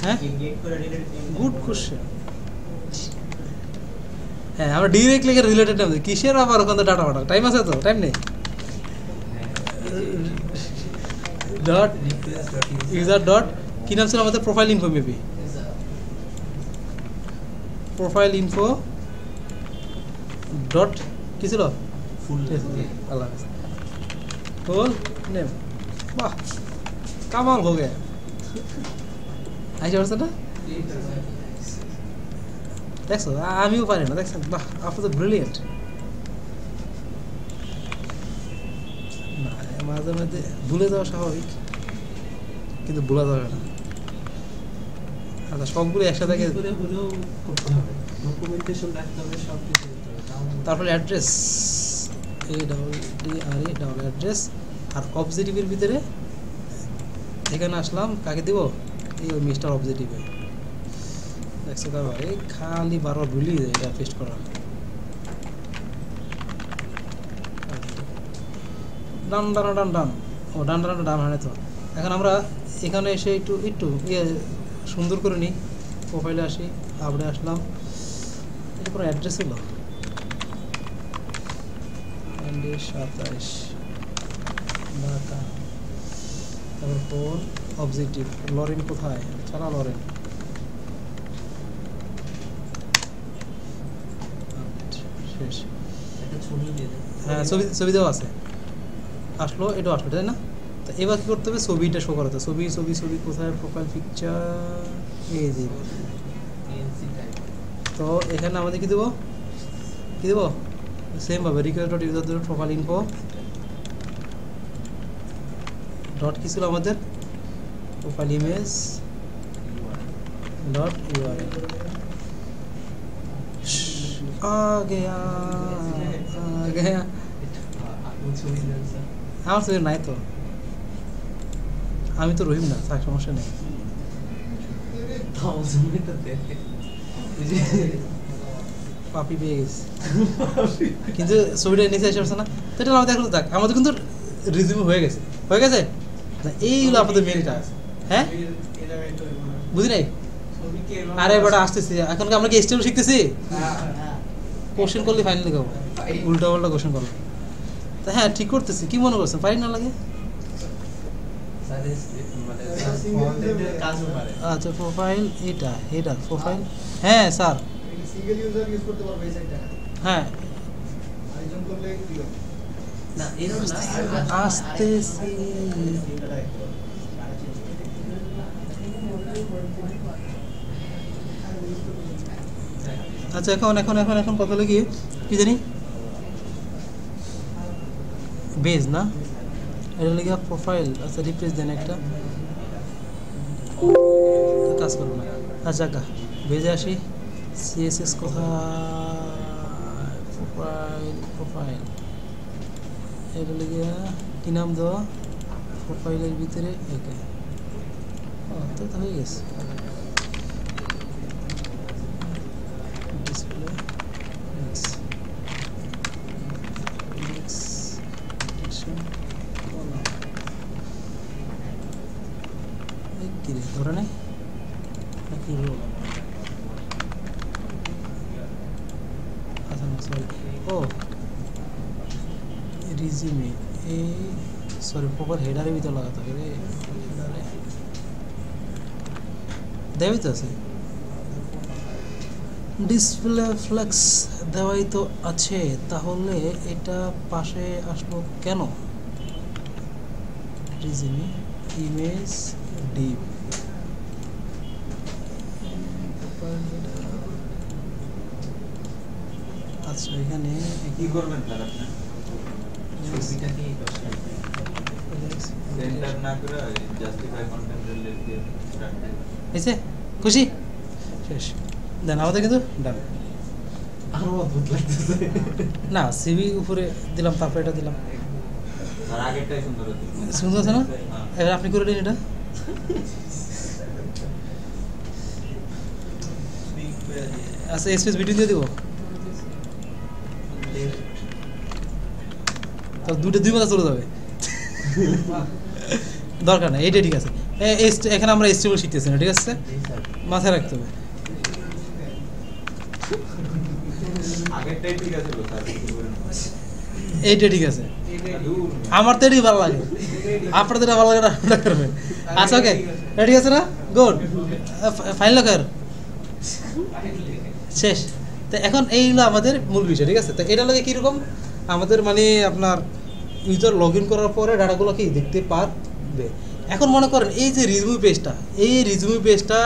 হ্যাঁ গুড কোশ্চেন, হ্যাঁ আমরা ডিরেক্ট লিখে রিলেটেড নাম দিই, কিসের আবার ওখানে ডাটা পাঠাও, টাইম আছে তো, টাইম নেই। ডট ইউজার ডট কি নাম ছিল আমাদের, profile info, maybe profile info dot কি ছিল, ফুল আল্লাহ ফুল নেম। বাহ কামাল হো গয়া, আইসা পারছে না, দেখছো আমিও পারি না, দেখছেন, বাহ আপনি তো ব্রিলিয়েন্ট। না মাঝে মাঝে ভুলে যাওয়া স্বাভাবিক, কিন্তু ভুলা যাবে না। আচ্ছা সবগুলো একসাথে তারপরে অ্যাড্রেস, ADDRE অ্যাড্রেস, আর অবজেক্টিভের ভিতরে এখানে আসলাম, কাকে দিব? এই ওই মিস্টার অবজেক্টিভে। দেখছো কারবার এই খালি বারবার ভুলি যায় এটা পেস্ট করা। ডান ডান ডান ডান, ও ডান ডান ডান হয় তো। এখন আমরা এখানে এসে একটু একটু ইয়ে সুন্দর করে নিই। প্রোফাইলে আসি, আপডে আসলাম, এটা কোনো অ্যাড্রেস হলো 27 ঢাকা। তারপর ফোন অবজেক্টিভ, লরেন কোথায়? চালা লরেন। শেষ। একটা ছবি দিয়ে দেন। হ্যাঁ ছবি ছবি দেওয়া আছে, আসলো এটাও আসলো তাই না? তো এবার কী করতে হবে? ছবিটা শো করাতে। ছবি ছবি ছবি কোথায়? প্রোফাইল পিকচার, এই যে। PNC type. তো এখানে আমাদের কী দেবো? কী দেবো? সেমভাবে request dot user dot profile info dot কী ছিল আমাদের? প্রোফাইল ইমেজ डॉट URL आ गया আপনি ছবি দেন স্যার। আমার ছবি নাই তো, আমি তো রহিম না, থাক সমস্যা নেই। তাও ছবিটা দেখে এই যে পাপি পেয়ে গেছি, কিন্তু ছবিটা নিচে এসে আসছে না। তো এটা আমাদের এখন থাক, আমাদের কিন্তু রিজিউম হয়ে গেছে, হয়ে গেছে না? এইগুলো আপনাদের মেন কাজ। হ্যাঁ এই জায়গায় তো এরকম না। বুঝি নাই? ছবি কি এরকম আরে বেটা আসতেছি, এখন কি আমরা কি স্টেপ শিখতেছি? হ্যাঁ। কোশ্চেন করলে ফাইনাল লিখাবো, উল্টা পাল্টা কোশ্চেন করবো। তা হ্যাঁ ঠিক করতেছি, কি মনে করছেন ফাইন না লাগে? স্যার মানে ফন্টের কাজও পারে। আচ্ছা প্রোফাইল এটা এটা প্রোফাইল, হ্যাঁ স্যার, সিঙ্গেল ইউজার ইউজ করতে পারবে এই সাইটটা। হ্যাঁ আরেকজন করলে কি হবে? না এরকম না আসতেছি। আচ্ছা এখন এখন এখন এখন কথা হলো কি জানি বেজ না, এটা লিখে প্রোফাইল। আচ্ছা রিপ্লেস দেন একটা, কাজ করবো না। আচ্ছা বেজে আসি। CSS কোথায়? প্রোফাইল প্রোফাইল, এটা লিখে কি নাম দেওয়া? প্রোফাইলের ভিতরে একে। ও তো হয়ে গেছে। ডিসপ্লে কি রে ধরে নেই নাকি? আচ্ছা সরি, ও রিজিউমে এই সরি প্রপার হেডারের ভিতর লাগাতে হবে রে। হেডারে দেবই তো আছে, ডিসপ্লে ফ্লেক্স দেওয়াই তো আছে, তাহলে এটা পাশে আসলো কেন? রিজিউমে ইমেজ ডিপ, আচ্ছা এখানে কি করবেন স্যার আপনি? ছবিটাকে এই পাশে সেন্টার না করে জাস্টিফাই কন্টেন্ট রিলেটেড স্টার্ট হয়েছে? খুশি? শেষ। দেন আমাদের কিন্তু ডান। আরো অদ্ভুত লাগতেছে। না সিভি উপরে দিলাম, তারপর এটা দিলাম, আর আগেরটাই সুন্দর হতো। সুন্দর আছে না? এবার আপনি করে দিন এটা। আচ্ছা স্পেস ভিডিও দিয়ে দিব, তো দুই মাথা চলে যাবে, দরকার নেই, এইটা ঠিক আছে। এখানে আমরা এস্টিমেল শিখতেছি না, ঠিক আছে? মাথায় রাখতে হবে। আগেরটাই ঠিক আছে তো স্যার, কি করেন? এইটা ঠিক আছে, আমার তো এটাই ভালো লাগে, আপনাদের ভালো লাগে না আপনারা করবেন। আচ্ছা ওকে ঠিক আছে না? গুড, ফাইল লকার শেষ। তো এখন এইগুলো আমাদের মূল বিষয়, ঠিক আছে? তো এটা লাগে কীরকম আমাদের মানে আপনার ইউজার লগ ইন করার পরে ডাটাগুলো কি দেখতে পারবে। এখন মনে করেন এই যে রিজিউমি পেজটা, এই রিজিউমি পেজটা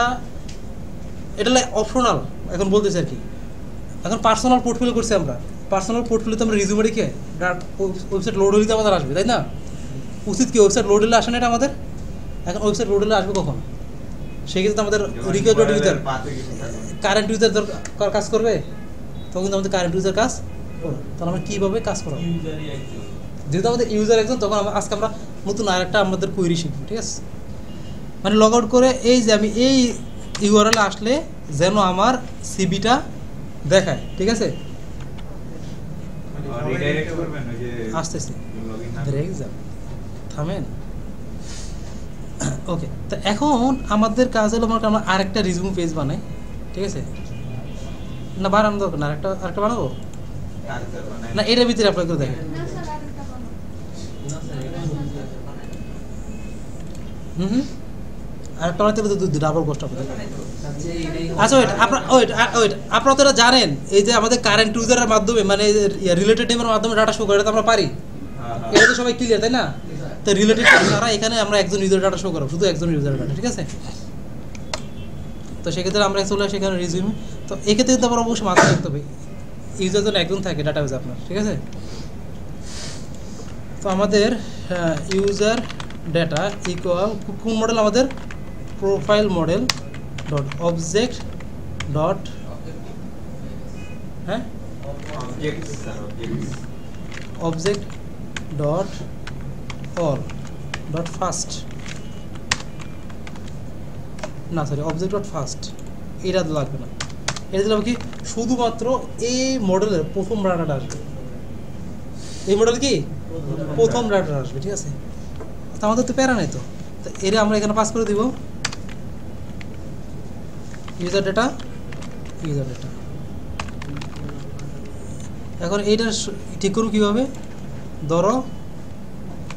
এটা লাগে অপশনাল, এখন বলতেছি আর কি। এখন পার্সোনাল পোর্টফোলিও করছি আমরা, পার্সোনাল পোর্টফোলিওতে আমরা রিজিউমে রেখে ওয়েবসাইট লোড হলে আমাদের আসবে, তাই না? উচিত কি ওয়েবসাইট লোড হলে আসে না এটা আমাদের? এখন ওয়েবসাইট লোড হলে আসবে কখন? সেক্ষেত্রে আমাদের request dot user current user দরকার কাজ করবে, তখন কিন্তু আমাদের কারেন্ট ইউজার কাজ করবে। তাহলে আমরা কীভাবে কাজ করবো? ইউজারই একজন। যেহেতু আমাদের ইউজার একজন, তখন আজকে আমরা নতুন আরেকটা আমাদের কোয়েরি শিখবো, ঠিক আছে? মানে লগ আউট করে এই যে আমি এই ইউআরএল আসলে যেন আমার সিবিটা দেখায়, ঠিক আছে? রিডাইরেক্ট করবেন ওই যে আসতেছি, লগইন না ব্রেক যান, থামেন। ওকে, তো এখন আমাদের কাজ হলো আমরা আরেকটা রিজিউম পেজ বানাই, ঠিক আছে? না বানানো দরকার না, আরেকটা বানাবো না, এটার ভিতরে অ্যাপ্লাই করে দেখেন। আরেকটা বানাতে ডাবল কষ্ট আপনাদের। আচ্ছা আপনারা তো এটা জানেন, এই যে আমাদের কারেন্ট ইউজারের মাধ্যমে মানে রিলেটেড নেমের মাধ্যমে ডাটা শো করে, এটা তো আমরা পারি, এটা তো সবাই ক্লিয়ার, তাই না? তো রিলেটেড ছাড়া এখানে আমরা একজন ইউজার ডাটা শো করব, শুধু একজন ইউজার ডাটা, ঠিক আছে? তো সেক্ষেত্রে আমরা চলে আসি এখানে রিজিউমে। তো এক্ষেত্রে কিন্তু আমরা অবশ্যই মাথায় রাখতে হবে ইউজার যেন একজন থাকে ডাটা বেস আপনার, ঠিক আছে? তো আমাদের ইউজার ডাটা ইকুয়াল কোন মডেল আমাদের profile model dot object dot হ্যাঁ object dot all dot first, না সরি অবজেক্ট ডট ফার্স্ট, এটা লাগবে না। এটা দিলাম কি শুধুমাত্র এই মডেলের প্রথম ডাটাটা আসবে, এই মডেল কি প্রথম ডাটাটা আসবে, ঠিক আছে? তো আমাদের তো প্যারা নাই, তো এরা আমরা এখানে পাস করে দিব ইউজার ডাটা। এখন এইটা ঠিক করুন কীভাবে, ধরো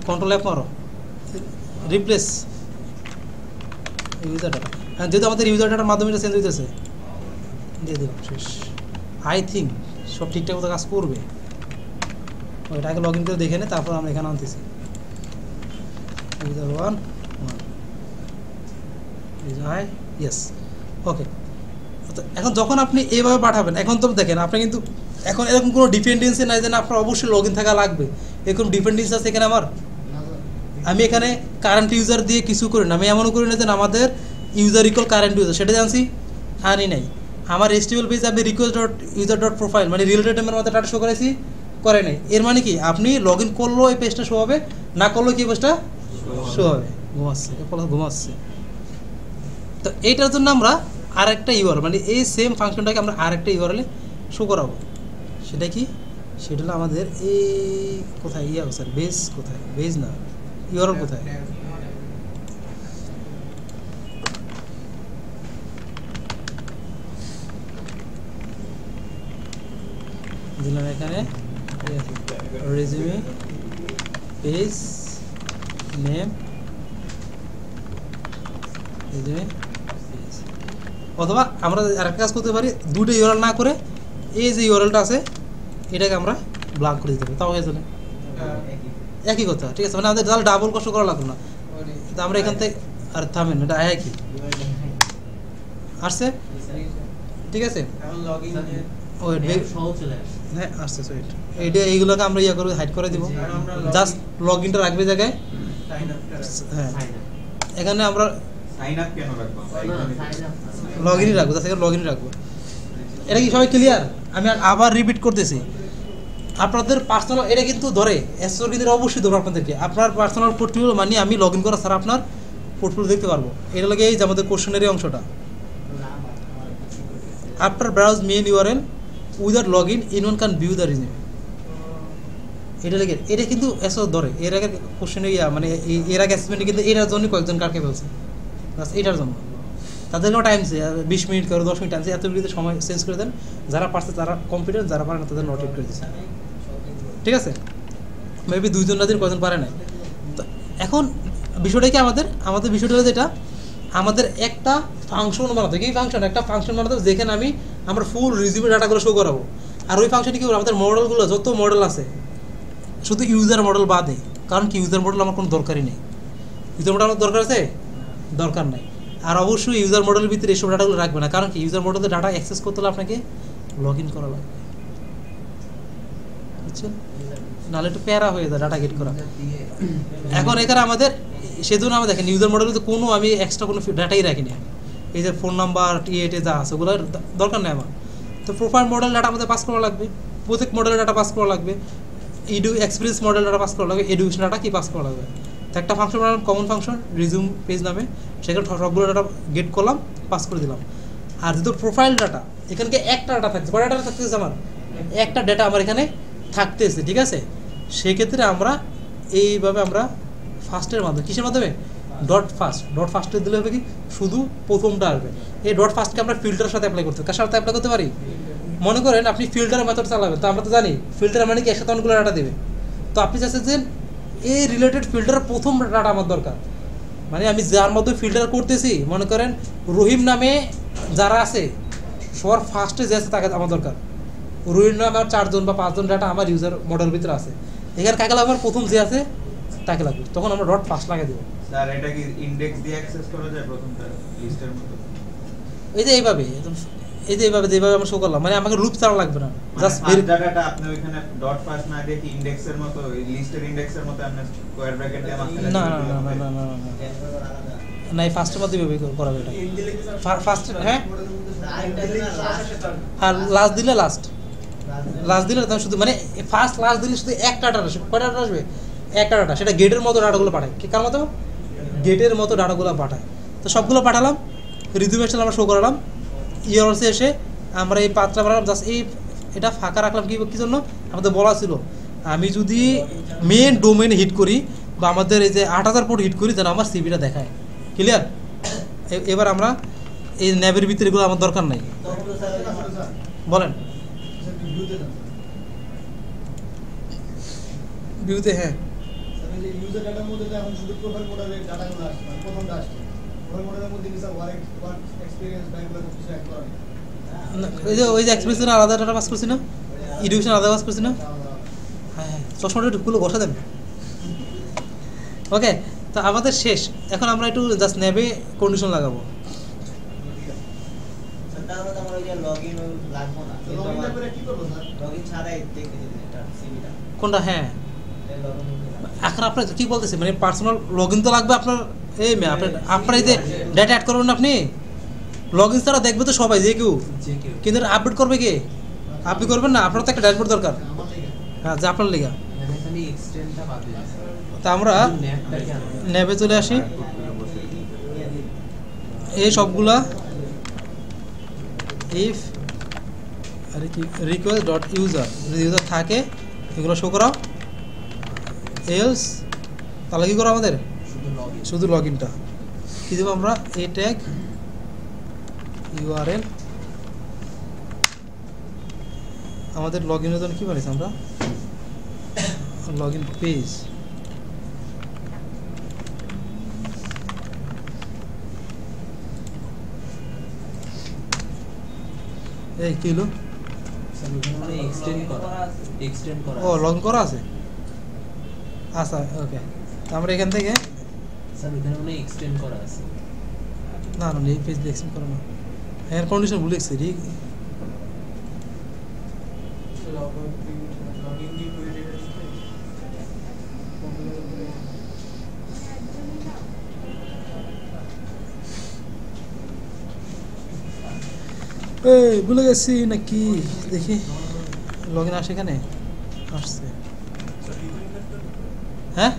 কন্ট্রোল অ্যাপ মারো, রিপ্লেস ইউজার ডাটা, হ্যাঁ যেহেতু আমাদের ইউজার ডাটার মাধ্যমে এটা চেঞ্জ হইতেছে, দিয়ে দিলাম শেষ। আই থিঙ্ক সব ঠিকঠাক মতো কাজ করবে, ওইটা আগে লগ ইন করে দেখে নে, তারপর আমরা এখানে আনতেছি ইউজার 1 ইউজার ইয়েস। ওকে, এখন যখন আপনি এইভাবে পাঠাবেন, এখন তো দেখেন আপনি কিন্তু এখন এরকম কোনো ডিপেন্ডেন্সি নাই যে না আপনার অবশ্যই লগ ইন থাকা লাগবে, এরকম ডিপেন্ডেন্সি আছে এখানে আমার। আমি এখানে কারেন্ট ইউজার দিয়ে কিছু করি না, আমি এমনও করি না যে আমাদের ইউজার ইকুয়াল কারেন্ট ইউজার, সেটা জানছি আনি নাই। আমার এসটিএমএল পেজ আমি request dot user dot profile মানে রিলেটেড নেমের মধ্যে ডাটা শো করেছি, করে নাই। এর মানে কি আপনি লগ ইন করলেও এই পেজটা শো হবে, না করলেও কি পেজটা শো হবে। ঘুমাচ্ছে। তো এইটার জন্য আমরা আরেকটা ইউআরএল মানে এই সেম ফাংশনটাকে আমরা আরেকটা ইউআরএলে শো করাবো। সেটা কি, সেটা হলো আমাদের এই কোথায় স্যার বেজ কোথায়, বেজ না ইউআরএল কোথায়, দিলাম এখানে রেজিউমে পেজ নেম রেজিউমে, অথবা আমরা আরেকটা কাজ করতে পারি, দুটো ইউআরএল না করে এই যে ইউআরএলটা আছে এটাকে আমরা ব্লক করে দিতে পারি, তাও হয়ে যাবে, একই কথা, ঠিক আছে? মানে আমাদের তাহলে ডাবল কষ্ট করা লাগবে না। তো আমরা এখান থেকে আর থামেন, এটা একই আসছে, ঠিক আছে? হ্যাঁ আসছে, এইটা এইগুলোকে আমরা ইয়ে করে হাইড করে দিব, জাস্ট লগ ইনটা রাখবে জায়গায়। হ্যাঁ এখানে আমরা লগ ইনই রাখবো, জাস্ট এখানে লগ ইনই রাখবো। এটা কি সবাই ক্লিয়ার? আমি আবার রিপিট করতেছি, আপনাদের পার্সোনাল এটা কিন্তু ধরে এসএসও কিন্তু অবশ্যই ধরবো আপনাদেরকে, আপনার পার্সোনাল পোর্টফোলিও মানে আমি লগ ইন করা ছাড়া আপনার পোর্টফোলিও দেখতে পারবো। এটা লাগে এই যে আমাদের কোশ্চেনের অংশটা, after browse main URL without log in anyone can view the resume, এটা লাগে এটা কিন্তু এসএসও ধরে। এর আগে কোশ্চেনে মানে এর আগে অ্যাসেসমেন্টে কিন্তু এটার জন্য কয়েকজন কাটকে ফেলছে, বাস এটার জন্য তাদেরকেও টাইম 20 মিনিট করে 10 মিনিট টাইমছে, এত মিনিটে সময় চেঞ্জ করে দেন। যারা পারছে তারা কম্পিউটার, যারা পারে না তাদের নোট করে দিচ্ছে, ঠিক আছে? মেবি 2 জন না দিন কজন পারে না। তো এখন বিষয়টা কি আমাদের বিষয়টা যেটা আমাদের একটা ফাংশন বানাতে হবে, এই ফাংশন একটা ফাংশন বানাতে হবে যেখানে আমরা ফুল রিজিউমে ডাটাগুলো শো করাবো। আর ওই ফাংশনে কি করবো, আমাদের মডেলগুলো যত মডেল আছে শুধু ইউজার মডেল বাদে, কারণ কি ইউজার মডেল আমার কোনো দরকারই নেই। ইউজার মডেল আমার দরকার আছে, দরকার নাই। আর অবশ্যই ইউজার মডেলের ভিতরে এইসব ডাটাগুলো রাখবে না, কারণ কি ইউজার মডেলের ডাটা অ্যাক্সেস করতে হলে আপনাকে লগ ইন করা লাগবে, বুঝছেন? নাহলে একটু প্যারা হয়ে যায় ডাটা গেট করা। এখন এখানে আমাদের সেজন্য আমরা দেখেন ইউজার মডেলে তো কোনো আমি এক্সট্রা কোনো ডাটাই রাখিনি, এই যে ফোন নাম্বার টি8 যা আছে ওগুলোর দরকার নেই আমার। তো প্রোফাইল মডেল ডাটা আমাদের পাস করা লাগবে, প্রত্যেক মডেলের ডাটা পাস করা লাগবে, এক্সপিরিয়েন্স মডেল ডাটা পাস করা লাগবে, এডুকেশন ডাটা কি পাস করা লাগবে, তো একটা ফাংশন বানালাম, কমন ফাংশন রিজিউম পেজ নামে, সেখানে সবগুলো ডাটা গেট করলাম, পাস করে দিলাম। আর যেহেতু প্রোফাইল ডাটা, এখানে একটা ডাটা থাকছে, কটা ডাটা থাকতেছে আমার, একটা ডাটা আমার এখানে থাকতেছে, ঠিক আছে। সেক্ষেত্রে আমরা এইভাবে আমরা ফার্স্টের মাধ্যমে, কিসের মাধ্যমে, ডট ফার্স্টে দিলে হবে কি, শুধু প্রথমটা আসবে। এই ডট ফার্স্টকে আমরা ফিল্টারের সাথে অ্যাপ্লাই করতে, কার সাথে অ্যাপ্লাই করতে পারি, মনে করেন আপনি ফিল্টার মেথড চালাবেন, তো আমরা তো জানি ফিল্টার মানে কি একসাথে অনেকগুলো ডাটা দেবে। তো আপনি চাচ্ছেন যে এই রিলেটেড ফিল্টারের প্রথম ডাটা আমার দরকার, মানে আমি যার মধ্যে ফিল্টার করতেছি, মনে করেন রহিম নামে যারা আছে সবার ফার্স্টে যে আছে তাকে আমার দরকার। রহিম নামে আমার 4 জন বা 5 জন ডাটা আমার ইউজার মডেলের ভিতরে আছে, এখানে কাকে লাগবে, আমার প্রথম যে আছে তাকে লাগবে, তখন আমরা ডট ফার্স্ট লাগিয়ে দেবো। স্যার এটা কি ইনডেক্স দিয়ে অ্যাক্সেস করা যায় প্রথমটা লিস্টের মতো? এই যে এইভাবে যেভাবে আমরা শো করলাম, মানে আমাকে লুপ চালা লাগবে না, জাস্ট ডাটাটা আপনি ওইখানে ডট ফার্স্ট না দিয়ে কি ইনডেক্সের মতো, লিস্টের ইনডেক্সের মতো আপনি স্কয়ার ব্র্যাকেট দিয়ে মাঝখানে না না এই ফার্স্টের মধ্যে করাবে এটা, ফার্স্ট হ্যাঁ হ্যাঁ লাস্ট দিলে শুধু মানে ফার্স্ট লাস্ট দিলে শুধু একটা ডাটা আসবে, কয়টা ডাটা আসবে, একটা ডাটা, সেটা গেটের মতো ডাটাগুলো পাঠায়, কার মতো, গেটের মতো ডাটাগুলো পাঠায়। তো সবগুলো পাঠালাম, রিজিউমেশন আমরা শো করালাম, ইয়ারসে এসে আমরা এই পাত্রা বানালাম, জাস্ট এটা ফাঁকা রাখলাম কি জন্য, আমাদের বলা ছিল আমি যদি মেন ডোমেন হিট করি বা আমাদের এই যে 8000 পোর্ট হিট করি, যেন আমার সিভিটা দেখায়, ক্লিয়ার। এবার আমরা এই ন্যাবের ভিতরে এগুলো আমার দরকার নাই, বলেন ভিউতে, হ্যাঁ ইউজার ডাটার মধ্যে এখন শুধু প্রোফাইল মডেলের ডাটাগুলো আসছে, মানে প্রথমটা আসছে, প্রোফাইল মডেলের মধ্যে কি স্যার ওয়ার্ক এক্সপেরিয়েন্স ব্যাকগ্রাউন্ড কিছু অ্যাড করা নেই? ওই যে এক্সপ্রেশন আলাদা ডাটা পাস করছি না, এডুকেশন আলাদা পাস করছি না, হ্যাঁ চশমাটা একটু খুলে বসা দেন। ওকে, তো আমাদের শেষ, এখন আমরা একটু জাস্ট নেবে কন্ডিশন লাগাবো। কোনটা, হ্যাঁ এখন আপনার কি বলতেছে, মানে পার্সোনাল লগ ইন তো লাগবে আপনার, এই আপনার এই যে ডেটা অ্যাড করবেন আপনি, লগ ইন ছাড়া দেখবে তো সবাই, যে কেউ, কিন্তু আপডেট করবে কে, আপনি করবেন না, আপনার তো একটা ড্যাশবোর্ড দরকার, হ্যাঁ যে আপনার লেগা। তা আমরা ন্যাবে চলে আসি, এই সবগুলা ইফ রিকোয়েস্ট ডট ইউজার, যদি ইউজার থাকে এগুলো শো করাও, এলস তাহলে কী করো আমাদের শুধু লগ ইনটা কী দেবো আমরা, এ ট্যাগ ইউআরএল, আমাদের লগ ইনের জন্য কী বানিয়েছি আমরা, লগ ইন পেজ, এই কী হলো, ও লগ ইন করা আছে, আচ্ছা ওকে। তো আমরা এখান থেকে না এই পেজ দিয়ে এক্সটেন্ড করো না, এর কন্ডিশন ভুলে গেছি, এই ভুলে গেছি নাকি, দেখি লগ ইন আসে, এখানে আসছে, হ্যাঁ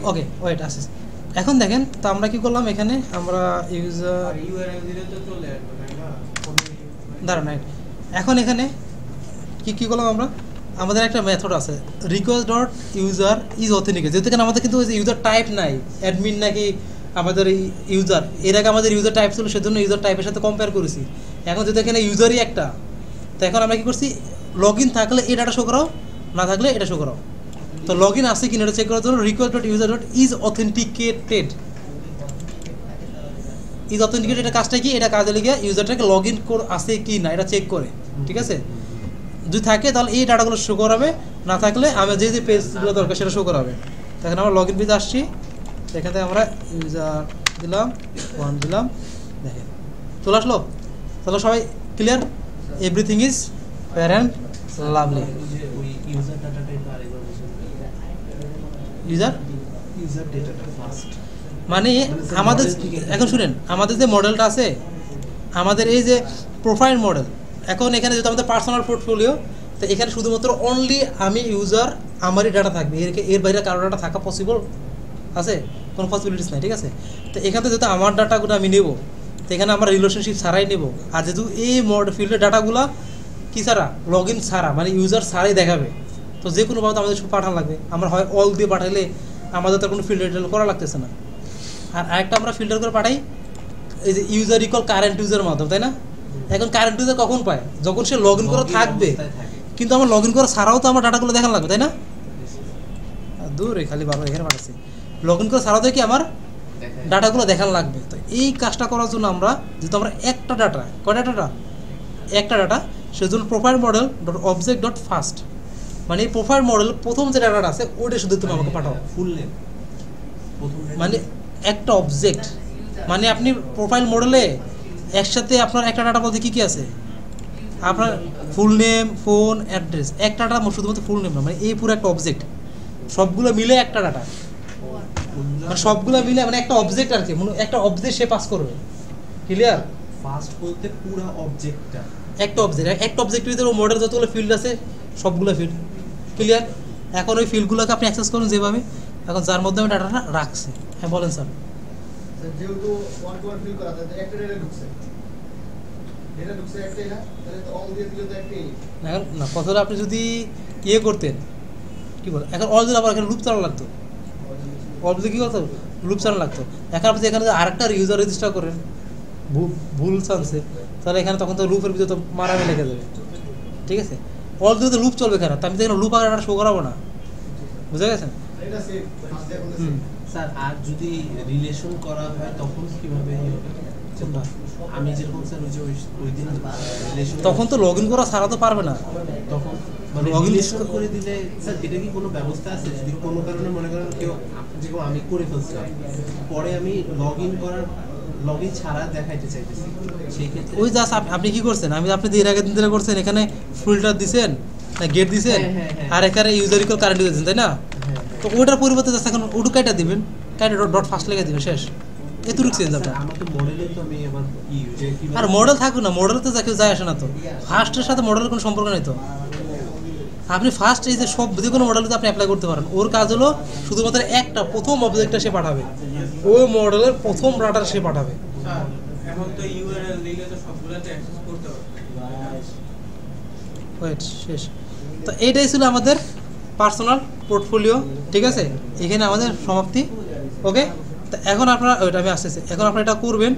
ওকে ওয়েট আসিস। এখন দেখেন, তো আমরা কি করলাম, এখানে আমরা ইউজার দাঁড়ান, এখন এখানে কি করলাম আমরা, আমাদের একটা মেথড আছে request dot user is authenticate, যেহেতু এখানে আমাদের কিন্তু ইউজার টাইপ নাই, অ্যাডমিন নাকি আমাদের এই ইউজার, এর আগে আমাদের ইউজার টাইপ ছিল, সেজন্য ইউজার টাইপের সাথে কম্পেয়ার করেছি। এখন যেহেতু এখানে ইউজারই একটা, তো এখন আমরা কি করছি, লগ ইন থাকলে এই ডাটা শো করাও, না থাকলে এটা শো করাও। তো লগ ইন আছে কিনা এটা চেক করার জন্য request dot user dot is authenticated, is authenticated এটা কাজটা কি, এটা কাজে লেগে ইউজারটাকে লগ ইন আছে কি না এটা চেক করে, ঠিক আছে। যদি থাকে তাহলে এই ডাটাগুলো শো করাবে, না থাকলে আমরা যে যে পেজগুলো দরকার সেটা শো করাবে। তখন আমরা লগ ইন পেজে আসছি, এখান থেকে আমরা ইউজার দিলাম 1 দিলাম, দেখেন চলে আসলো। তাহলে সবাই clear, everything is fair and lovely. User মানে আমাদের এখন শুনেন, আমাদের যে মডেলটা আছে, আমাদের এই যে প্রোফাইল মডেল, এখন এখানে যেহেতু আমাদের পার্সোনাল পোর্টফোলিও, তো এখানে শুধুমাত্র অনলি আমি ইউজার, আমারই ডাটা থাকবে, এর বাইরে কারো ডাটা থাকা পসিবল আছে? কোনো পসিবিলিটিস নাই, ঠিক আছে? তো এখানে যেহেতু আমার ডাটাগুলো আমি নেব, তো এখানে আমরা রিলেশনশিপ ছাড়াই নেব। আর যেহেতু এই ফিল্ডের ডাটাগুলো কী ছাড়া, লগ ইন ছাড়া, মানে ইউজার ছাড়াই দেখাবে, তো যে কোনোভাবে তো আমাদের সব পাঠানো লাগবে। আমরা হয় অল দিয়ে পাঠাইলে আমাদের তো কোনো ফিল্টার করা লাগতেছে না। আর আরেকটা আমরা ফিল্টার করে পাঠাই এই যে ইউজার ইকুয়াল কারেন্ট ইউজার মাধ্যমে, তাই না? এখন কারেন্ট ইউজার কখন পায়? যখন সে লগ ইন করা থাকবে, কিন্তু আমার লগ ইন করা ছাড়াও তো আমার ডাটাগুলো দেখানো লাগবে, তাই না? দূরে খালি বারবার এখানে পাঠাচ্ছি, লগ ইন করা ছাড়াও তো কি আমার ডাটাগুলো দেখানো লাগবে। তো এই কাজটা করার জন্য আমরা, যেহেতু আমরা একটা ডাটা, কয়টা ডাটা? একটা ডাটা, সেজন্য profile model dot object dot first, মানে এই প্রোফাইল মডেল প্রথম যে ডাটাটা আছে ওইটা শুধু তুমি আমাকে পাঠাও। ফুল নেম মানে একটা অবজেক্ট, মানে আপনি প্রোফাইল মডেলে একসাথে আপনার একটা ডাটা বলতে কী কী আছে? আপনার ফুল নেম, ফোন, অ্যাড্রেস, একটা ডাটা শুধুমাত্র ফুল নেম না, মানে এই পুরো একটা অবজেক্ট, সবগুলো মিলে একটা ডাটা, মানে সবগুলো মিলে মানে একটা অবজেক্ট আর কি, মানে একটা অবজেক্ট সে পাস করবে। ক্লিয়ার? ফার্স্ট বলতে পুরো অবজেক্টটা, একটা অবজেক্টের ভিতরে মডেল যতগুলো ফিল্ড আছে সবগুলো ফিল্ড। ক্লিয়ার? এখন ওই ফিল্ডগুলোকে আপনি অ্যাক্সেস করুন যেভাবে, এখন যার মধ্যে আমি ডাটাটা রাখছি। হ্যাঁ বলেন স্যার। যেহেতু ওয়ান টু ওয়ান ফিল করা যায়, একটা ডেটা ঢুকছে একটাই না, তাহলে তো অল দিয়ে দিলে তো একটাই। এখন না, কথাটা আপনি যদি ইয়ে করতেন, কী বলে, এখন অল দিলে আবার এখানে লুপ চালানো লাগতো, অল দিলে কী করতো, লুপ চালানো লাগতো। এখন আপনি এখানে আরেকটা ইউজার রেজিস্টার করেন ভুল চান্সে, তাহলে এখানে তখন তো লুপের ভিতরে তো মারামি লেগে যাবে, ঠিক আছে? অল দিলে তো লুপ চলবে কেন, তো আমি তো এখানে লুপ আর একটা শো করাবো না, বুঝে গেছেন? এটা সেভ আসলে এখন হুম। স্যার আর যদি রিলেশন করা হয় তখন কিভাবে কোনটা? আমি যেরকম স্যার ওই দিন রিলেশন, তখন তো লগ ইন করা ছাড়া তো পারবে না। তখন মানে Login রিলেশন করে দিলে স্যার এটা কি কোনো ব্যবস্থা আছে? যদি কোনো কারণে মনে করেন কেউ, যেরকম আমি করে ফেলছিলাম, পরে আমি লগ ইন ছাড়া দেখাইতে চাইতেছি, সেই ক্ষেত্রে ওই জাস্ট আপনি কি করছেন, আমি আপনি এর আগের দিন যেটা করছেন, এখানে ফিল্টার দিছেন না গেট দিছেন, আর এখানে ইউজার ইকুয়াল কারেন্ট দিয়েছেন, তাই না? তো ওইটার পরিবর্তে জাস্ট এখন ওটু কাইটা দিবেন, কাইটা ডট ফার্স্ট লেগে দিবেন, শেষ। এতটুকু চেঞ্জ আপনার। আমাকে মডেলে তো আমি আবার আর মডেল থাকুক না, মডেল তো কেউ যায় আসে না তো, ফার্স্টের সাথে মডেলের কোনো সম্পর্ক নেই তো। আপনি ফার্স্ট এই যে সব যে কোনো মডেলতে আপনি অ্যাপ্লাই করতে পারেন। ওর কাজ হলো শুধুমাত্র একটা প্রথম অবজেক্টটা সে পাঠাবে, ওই মডেলের প্রথম ডাটা সে পাঠাবে। স্যার এখন তো ইউআরএল দিলে তো সবগুলোতে অ্যাক্সেস করতে পারবে। ওয়েট, শেষ। তো এইটাই ছিল আমাদের পার্সোনাল পোর্টফোলিও, ঠিক আছে? এখানে আমাদের সমাপ্তি। ওকে, তো এখন আপনারা ওইটা আমি আসতেছি, এখন আপনারা এটা করবেন